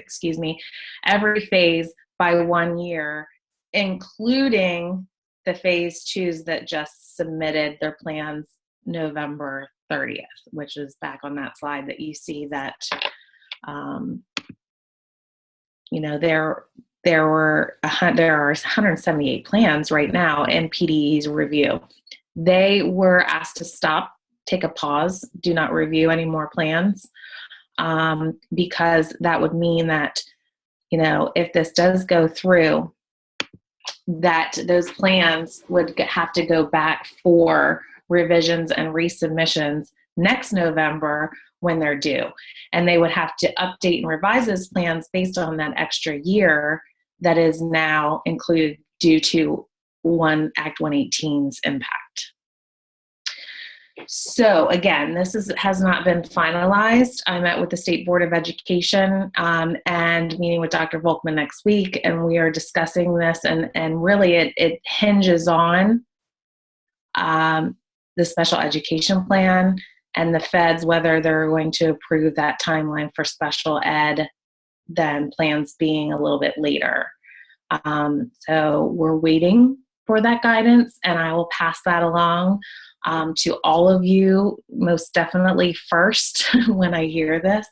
by 1 year, including the phase 2s that just submitted their plans November 30th, which is back on that slide that you see that, there are 178 plans right now in PDE's review. They were asked to stop, take a pause, do not review any more plans, because that would mean that, if this does go through, that those plans would have to go back for revisions and resubmissions next November when they're due. And they would have to update and revise those plans based on that extra year that is now included due to Act 118's impact. So again, this has not been finalized. I met with the State Board of Education and meeting with Dr. Volkman next week, and we are discussing this, and really it hinges on the special education plan and the feds, whether they're going to approve that timeline for special ed, then plans being a little bit later. So we're waiting for that guidance, and I will pass that along to all of you, most definitely first when I hear this.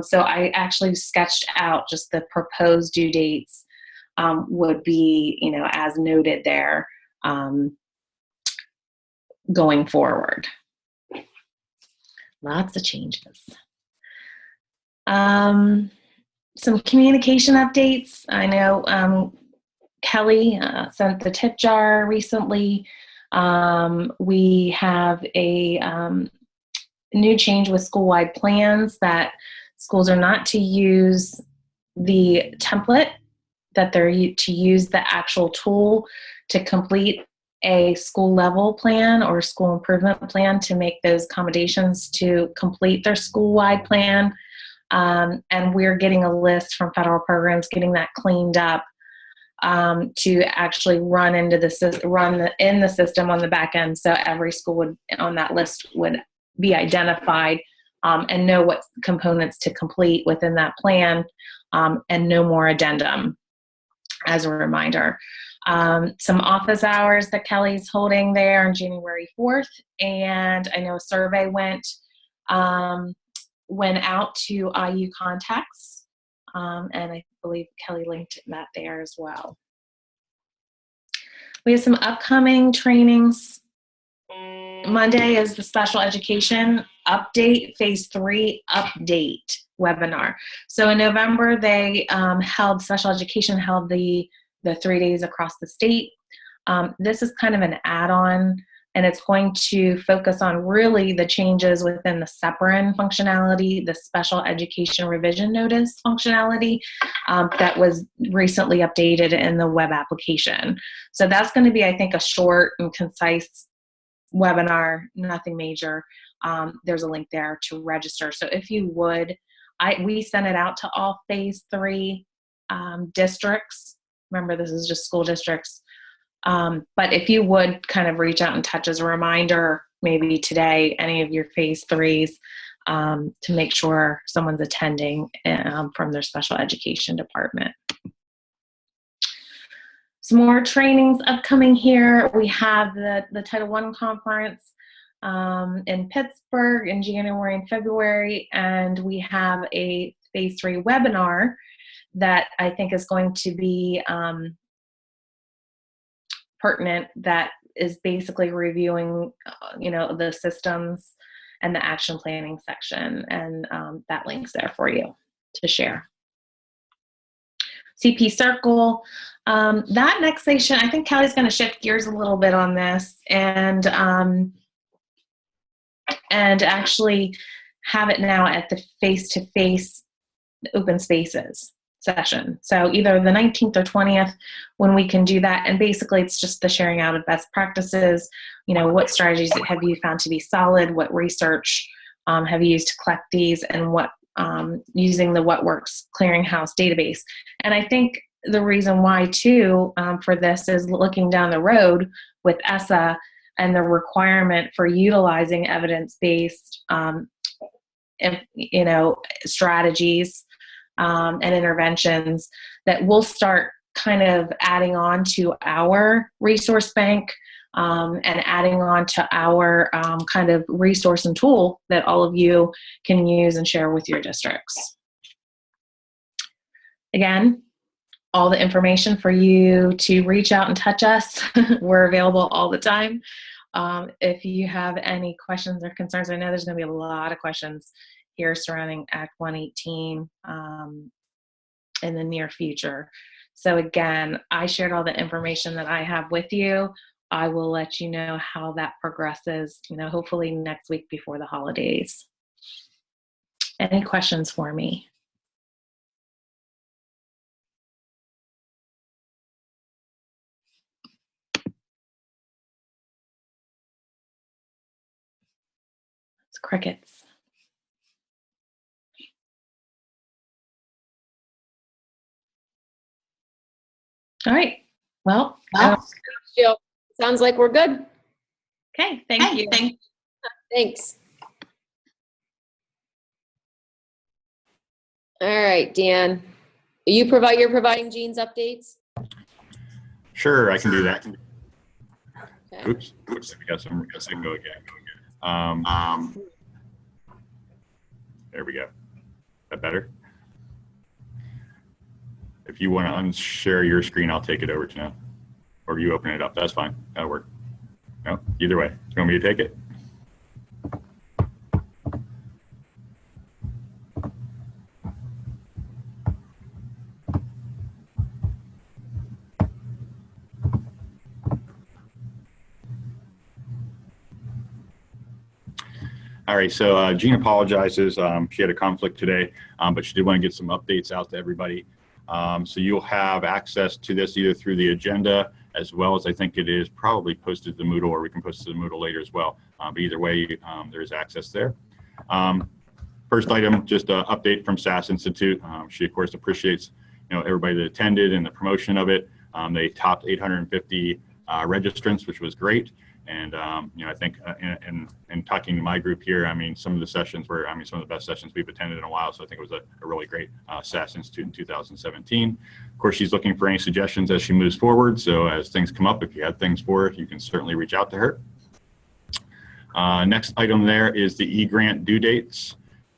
So I actually sketched out just the proposed due dates would be, as noted there, going forward. Lots of changes. Some communication updates. I know Kelly sent the tip jar recently. We have a new change with school-wide plans that schools are not to use the template, that they're to use the actual tool to complete a school level plan or school improvement plan to make those accommodations to complete their school-wide plan. And we're getting a list from federal programs, getting that cleaned up to actually run in the system on the back end, so every school would on that list would be identified and know what components to complete within that plan, and no more addendum as a reminder. Some office hours that Kelly's holding there on January 4th, and I know a survey went out to IU contacts, and I believe Kelly linked that there as well. We have some upcoming trainings. Monday is the special education update, phase 3 update webinar. So in November, they special education held the 3 days across the state. This is kind of an add-on, and it's going to focus on really the changes within the SEPRN functionality, the special education revision notice functionality that was recently updated in the web application. So that's going to be, I think, a short and concise webinar, nothing major. There's a link there to register. So if you would, we sent it out to all phase 3 districts. Remember, this is just school districts. But if you would kind of reach out and touch as a reminder, maybe today, any of your phase 3s, to make sure someone's attending from their special education department. Some more trainings upcoming here. We have the Title I conference in Pittsburgh in January and February, and we have a phase 3 webinar that I think is going to be pertinent, that is basically reviewing the systems and the action planning section, and that link's there for you to share. CP Circle, that next session, I think Kelly's going to shift gears a little bit on this and actually have it now at the face-to-face open spaces session. So either the 19th or 20th when we can do that. And basically it's just the sharing out of best practices. What strategies have you found to be solid? What research have you used to collect these? And what using the What Works Clearinghouse database. And I think the reason why too for this is looking down the road with ESSA and the requirement for utilizing evidence-based strategies and interventions that we'll start kind of adding on to our resource bank and adding on to our kind of resource and tool that all of you can use and share with your districts. Again, all the information for you to reach out and touch us. We're available all the time. If you have any questions or concerns, I know there's going to be a lot of questions here surrounding Act 118 in the near future. So again, I shared all the information that I have with you. I will let you know how that progresses, hopefully next week before the holidays. Any questions for me? It's crickets. All right. Well, Jill, sounds like we're good. Okay. Thank you. Thanks. All right, Dan. You're providing Jean's updates? Sure, I can do that. Okay. Oops, we got some go again. There we go. That better? If you want to unshare your screen, I'll take it over to now. Or you open it up, that's fine. That'll work. No, either way. You want me to take it? All right, so Jean apologizes. She had a conflict today, but she did want to get some updates out to everybody. So you'll have access to this either through the agenda, as well as I think it is probably posted to the Moodle, or we can post it to the Moodle later as well. But either way, there is access there. First item, just an update from SAS Institute. She of course appreciates everybody that attended and the promotion of it. They topped 850 registrants, which was great. And I think in talking to my group here, some of the sessions were, some of the best sessions we've attended in a while. So I think it was a really great SAS Institute in 2017. Of course, she's looking for any suggestions as she moves forward. So as things come up, if you have things for her, you can certainly reach out to her. Next item there is the e-grant due dates.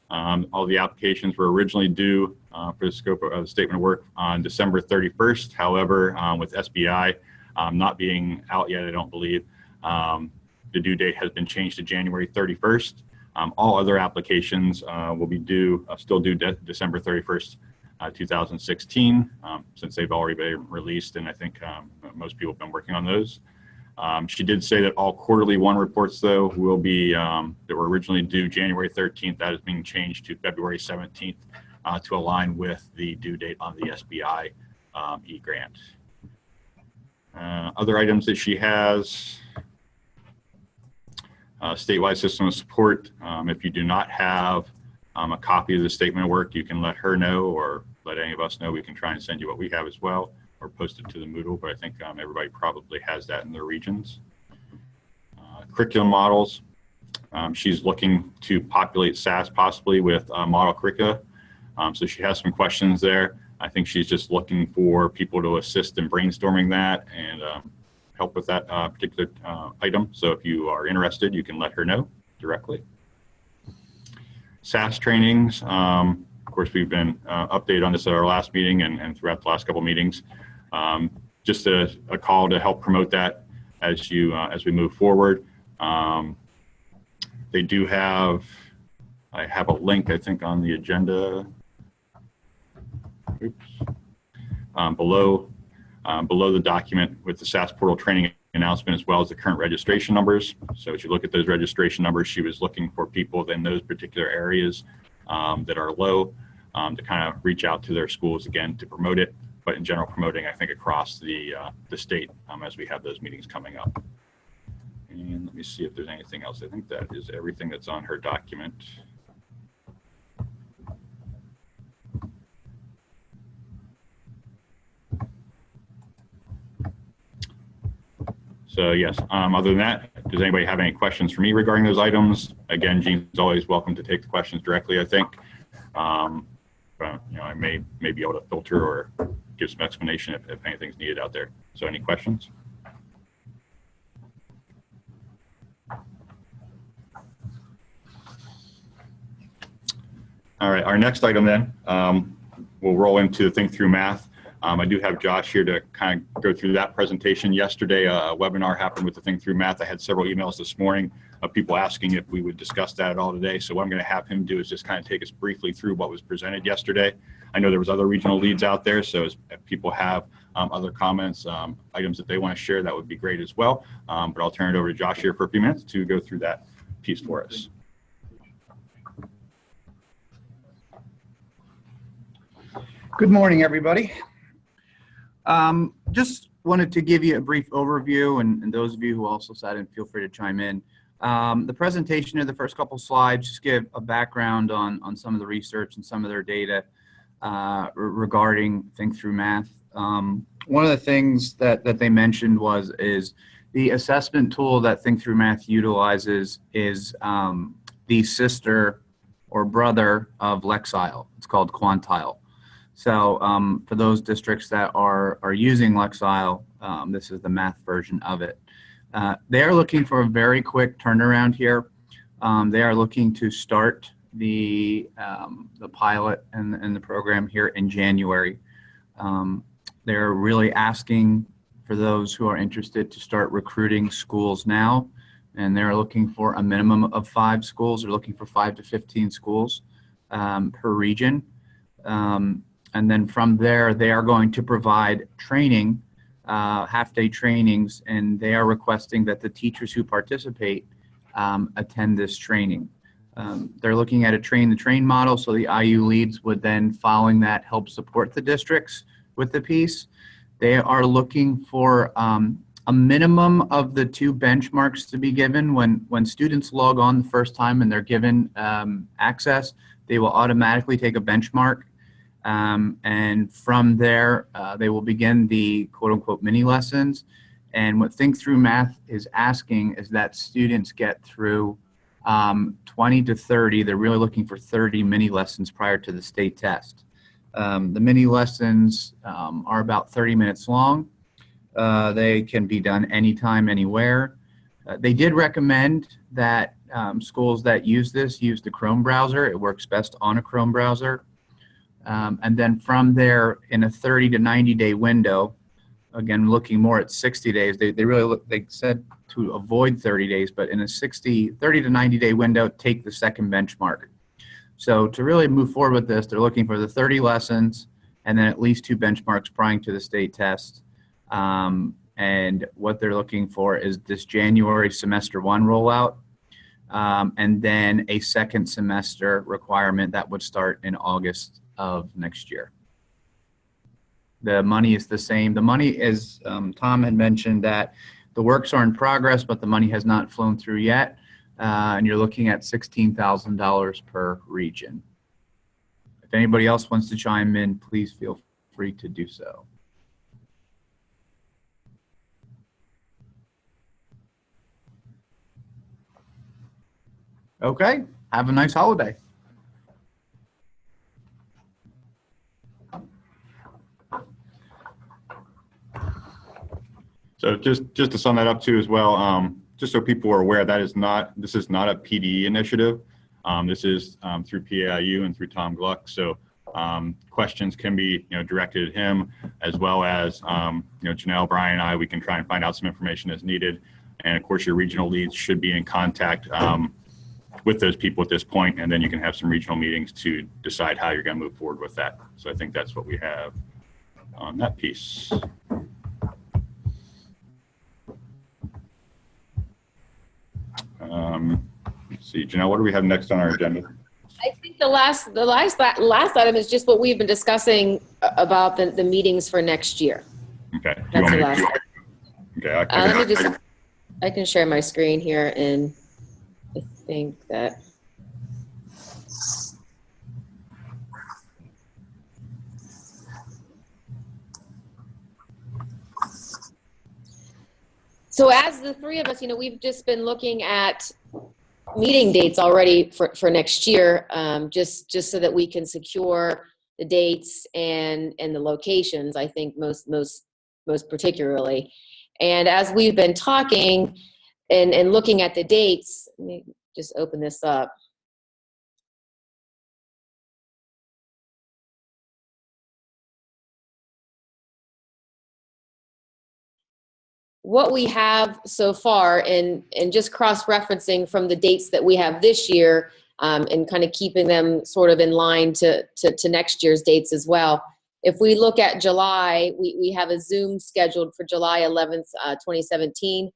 All the applications were originally due for the scope of the statement of work on December 31st. However, with SBI not being out yet, I don't believe, the due date has been changed to January 31st. All other applications will be still due December 31st, 2016, since they've already been released, and I think most people have been working on those. She did say that all quarterly one reports, though, will be, that were originally due January 13th, that is being changed to February 17th to align with the due date on the SBI e-grant. Other items that she has, statewide system of support. If you do not have a copy of the statement of work, you can let her know or let any of us know. We can try and send you what we have as well, or post it to the Moodle, but I think everybody probably has that in their regions. Curriculum models. She's looking to populate SAS possibly with model curricula. So she has some questions there. I think she's just looking for people to assist in brainstorming that and help with that particular item. So if you are interested, you can let her know directly. SAS trainings. Of course, we've been updated on this at our last meeting and throughout the last couple meetings. Just a call to help promote that as we move forward. They do have, I have a link, I think, on the agenda. Oops. Below the document with the SAS portal training announcement, as well as the current registration numbers. So as you look at those registration numbers, she was looking for people in those particular areas that are low to kind of reach out to their schools again to promote it, but in general promoting, I think, across the state as we have those meetings coming up. And let me see if there's anything else. I think that is everything that's on her document. So yes, other than that, does anybody have any questions for me regarding those items? Again, Jean's always welcome to take the questions directly, I think. But, I may be able to filter or give some explanation if anything's needed out there. So any questions? All right, our next item then, we'll roll into the Think Through Math. I do have Josh here to kind of go through that presentation. Yesterday, a webinar happened with the Think Through Math. I had several emails this morning of people asking if we would discuss that at all today. So what I'm going to have him do is just kind of take us briefly through what was presented yesterday. I know there was other regional leads out there, so if people have other comments, items that they want to share, that would be great as well. But I'll turn it over to Josh here for a few minutes to go through that piece for us. Good morning, everybody. Just wanted to give you a brief overview, and those of you who also sat in, feel free to chime in. The presentation of the first couple slides just give a background on some of the research and some of their data regarding Think Through Math. One of the things that they mentioned is the assessment tool that Think Through Math utilizes is the sister or brother of Lexile. It's called Quantile. So for those districts that are using Lexile, this is the math version of it. They are looking for a very quick turnaround here. They are looking to start the pilot and the program here in January. They're really asking for those who are interested to start recruiting schools now, and they're looking for a minimum of 5 schools. They're looking for 5 to 15 schools per region. And then from there, they are going to provide training, half-day trainings, and they are requesting that the teachers who participate attend this training. They're looking at a train-the-train model, so the IU leads would then, following that, help support the districts with the piece. They are looking for a minimum of the 2 benchmarks to be given. When students log on the first time and they're given access, they will automatically take a benchmark. And from there, they will begin the quote-unquote mini lessons. And what Think Through Math is asking is that students get through 20 to 30. They're really looking for 30 mini lessons prior to the state test. The mini lessons are about 30 minutes long. They can be done anytime, anywhere. They did recommend that schools that use this use the Chrome browser. It works best on a Chrome browser. And then from there, in a 30 to 90 day window, again, looking more at 60 days, they said to avoid 30 days, but in a 30 to 90 day window, take the second benchmark. So to really move forward with this, they're looking for the 30 lessons and then at least 2 benchmarks prior to the state test. And what they're looking for is this January semester 1 rollout, and then a second semester requirement that would start in August of next year. The money is the same. The money is, Tom had mentioned that the works are in progress, but the money has not flown through yet. And you're looking at $16,000 per region. If anybody else wants to chime in, please feel free to do so. Okay, have a nice holiday. So just to sum that up too as well, just so people are aware, this is not a PDE initiative. This is through PAIU and through Tom Gluck. So questions can be directed at him, as well as Janelle, Brian, and I. We can try and find out some information as needed. And of course, your regional leads should be in contact with those people at this point, and then you can have some regional meetings to decide how you're going to move forward with that. So I think that's what we have on that piece. Let's see, Janelle, what do we have next on our agenda? I think the last item is just what we've been discussing about the meetings for next year. Okay. That's the last. Okay. I can share my screen here, and I think that. So as the 3 of us, we've just been looking at meeting dates already for next year, just so that we can secure the dates and the locations, I think most particularly. And as we've been talking and looking at the dates, let me just open this up. What we have so far, and just cross-referencing from the dates that we have this year, and kind of keeping them sort of in line to next year's dates as well. If we look at July, we have a Zoom scheduled for July 11th, 2017.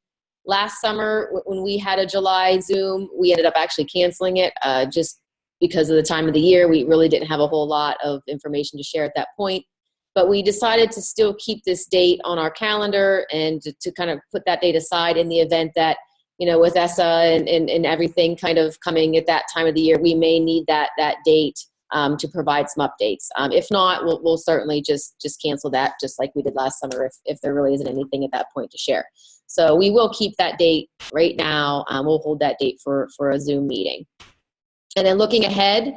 Last summer, when we had a July Zoom, we ended up actually canceling it just because of the time of the year. We really didn't have a whole lot of information to share at that point. But we decided to still keep this date on our calendar and to kind of put that date aside in the event that, you know, with ESSA and everything kind of coming at that time of the year, we may need that date to provide some updates. If not, we'll certainly just cancel that, just like we did last summer if there really isn't anything at that point to share. So we will keep that date right now. We'll hold that date for a Zoom meeting. And then looking ahead,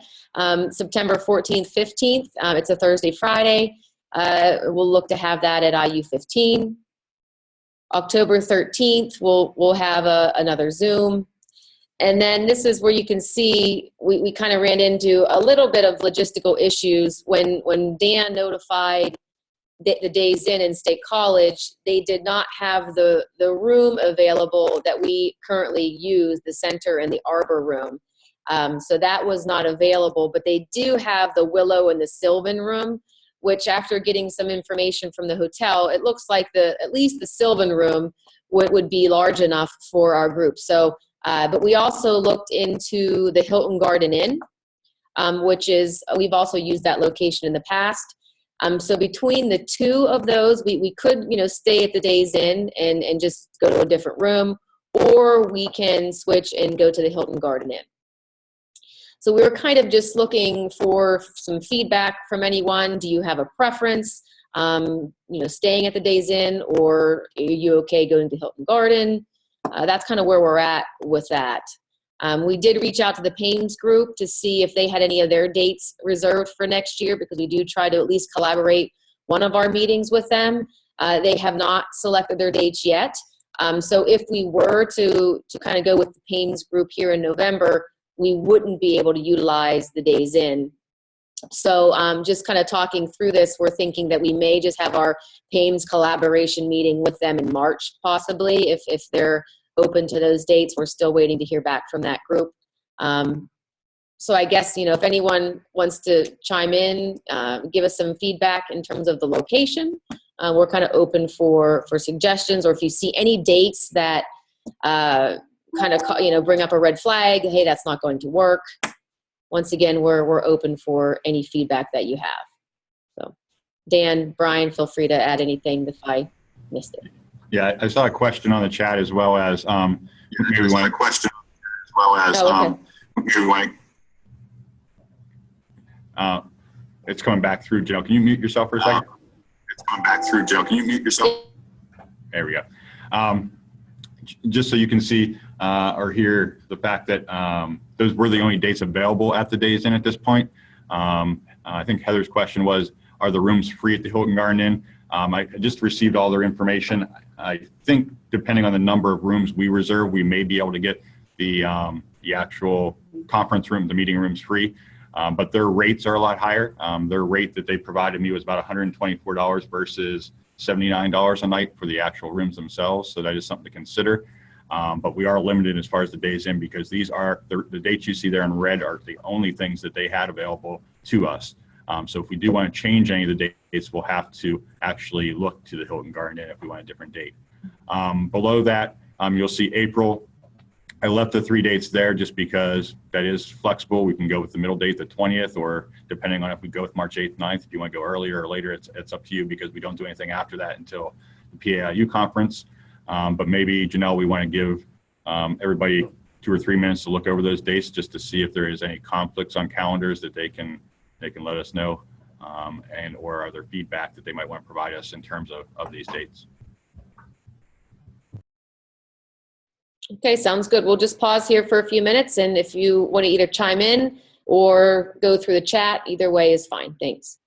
September 14th, 15th, it's a Thursday, Friday. We'll look to have that at IU 15. October 13th, we'll have another Zoom. And then this is where you can see we kind of ran into a little bit of logistical issues when Dan notified the Days Inn and State College. They did not have the room available that we currently use, the center and the arbor room. So that was not available, but they do have the Willow and the Sylvan room, which after getting some information from the hotel, it looks like at least the Sylvan room would be large enough for our group. So, but we also looked into the Hilton Garden Inn, which is, we've also used that location in the past. So between the two of those, we could, you know, stay at the Days Inn and just go to a different room, or we can switch and go to the Hilton Garden Inn. So we were kind of just looking for some feedback from anyone. Do you have a preference, you know, staying at the Days Inn, or are you okay going to Hilton Garden? That's kind of where we're at with that. We did reach out to the Paynes group to see if they had any of their dates reserved for next year, because we do try to at least collaborate one of our meetings with them. They have not selected their dates yet. So if we were to kind of go with the Paynes group here in November, we wouldn't be able to utilize the Days Inn. So just kind of talking through this, we're thinking that we may just have our Paynes collaboration meeting with them in March, possibly, if they're open to those dates. We're still waiting to hear back from that group. So I guess, you know, if anyone wants to chime in, give us some feedback in terms of the location, we're kind of open for suggestions, or if you see any dates that kind of, you know, bring up a red flag, hey, that's not going to work. Once again, we're open for any feedback that you have. So Dan, Brian, feel free to add anything if I missed it. Yeah, I saw a question on the chat as well as maybe one question as well as maybe one. It's coming back through, Joe. Can you mute yourself for a second? It's coming back through, Joe. Can you mute yourself? There we go. Just so you can see or hear the fact that those were the only dates available at the Days Inn at this point. I think Heather's question was, are the rooms free at the Hilton Garden Inn? I just received all their information. I think depending on the number of rooms we reserve, we may be able to get the actual conference room, the meeting rooms free. But their rates are a lot higher. Their rate that they provided me was about $124 versus $79 a night for the actual rooms themselves. So that is something to consider. But we are limited as far as the Days Inn, because these are the dates you see there in red are the only things that they had available to us. So if we do want to change any of the dates, we'll have to actually look to the Hilton Garden Inn if we want a different date. Below that, you'll see April. I left the 3 dates there just because that is flexible. We can go with the middle date, the 20th, or depending on if we go with March 8th, 9th, if you want to go earlier or later, it's up to you, because we don't do anything after that until the PAIU conference. But maybe, Janelle, we want to give everybody 2 or 3 minutes to look over those dates just to see if there is any conflicts on calendars that they can let us know, and or other feedback that they might want to provide us in terms of these dates. Okay, sounds good. We'll just pause here for a few minutes, and if you want to either chime in or go through the chat, either way is fine. Thanks.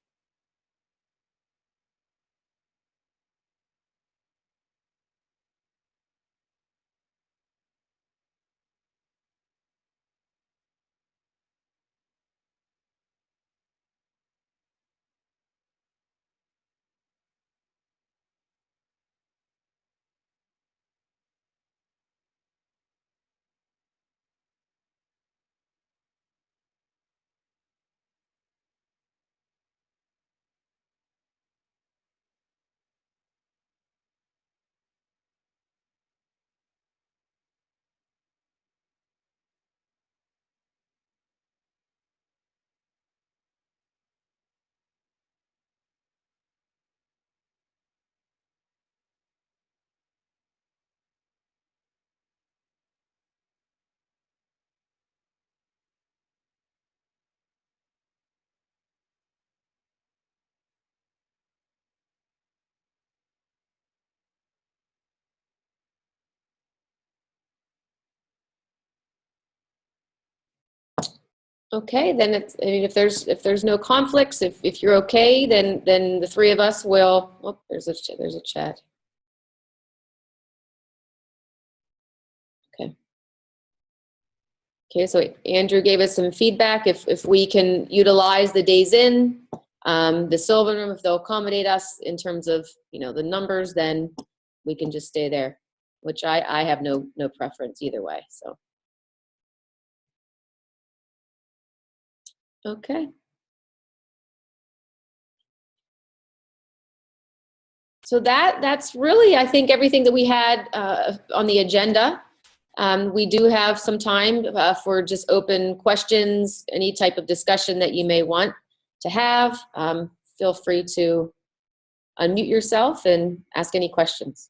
Okay, then I mean, if there's no conflicts, if you're okay, then the three of us will. Oh, there's a chat. Okay. Okay, so Andrew gave us some feedback. If we can utilize the days in, the Sylvan Room, if they'll accommodate us in terms of, you know, the numbers, then we can just stay there, which I have no preference either way, so. Okay. So that's really, I think, everything that we had on the agenda. We do have some time for just open questions, any type of discussion that you may want to have. Feel free to unmute yourself and ask any questions.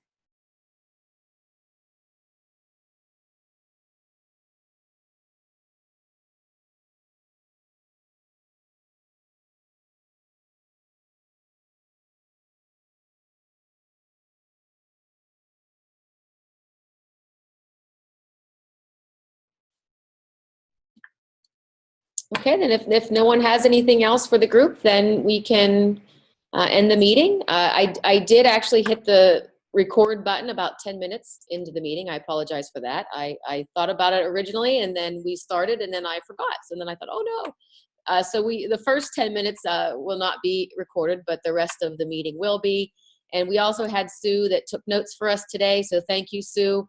Okay, then if no one has anything else for the group, then we can end the meeting. I did actually hit the record button about 10 minutes into the meeting. I apologize for that. I thought about it originally, and then we started, and then I forgot. So then I thought, oh no. So the first 10 minutes will not be recorded, but the rest of the meeting will be. And we also had Sue that took notes for us today. So thank you, Sue.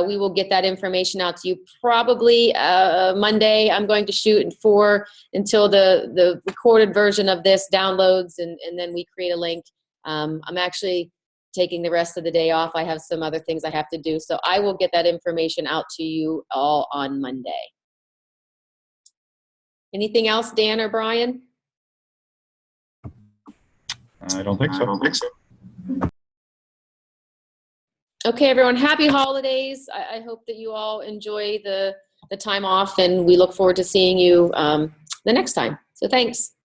We will get that information out to you probably Monday. I'm going to shoot for until the recorded version of this downloads, and then we create a link. I'm actually taking the rest of the day off. I have some other things I have to do. So I will get that information out to you all on Monday. Anything else, Dan or Brian? I don't think so. Okay, everyone, happy holidays. I hope that you all enjoy the time off, and we look forward to seeing you the next time. So thanks.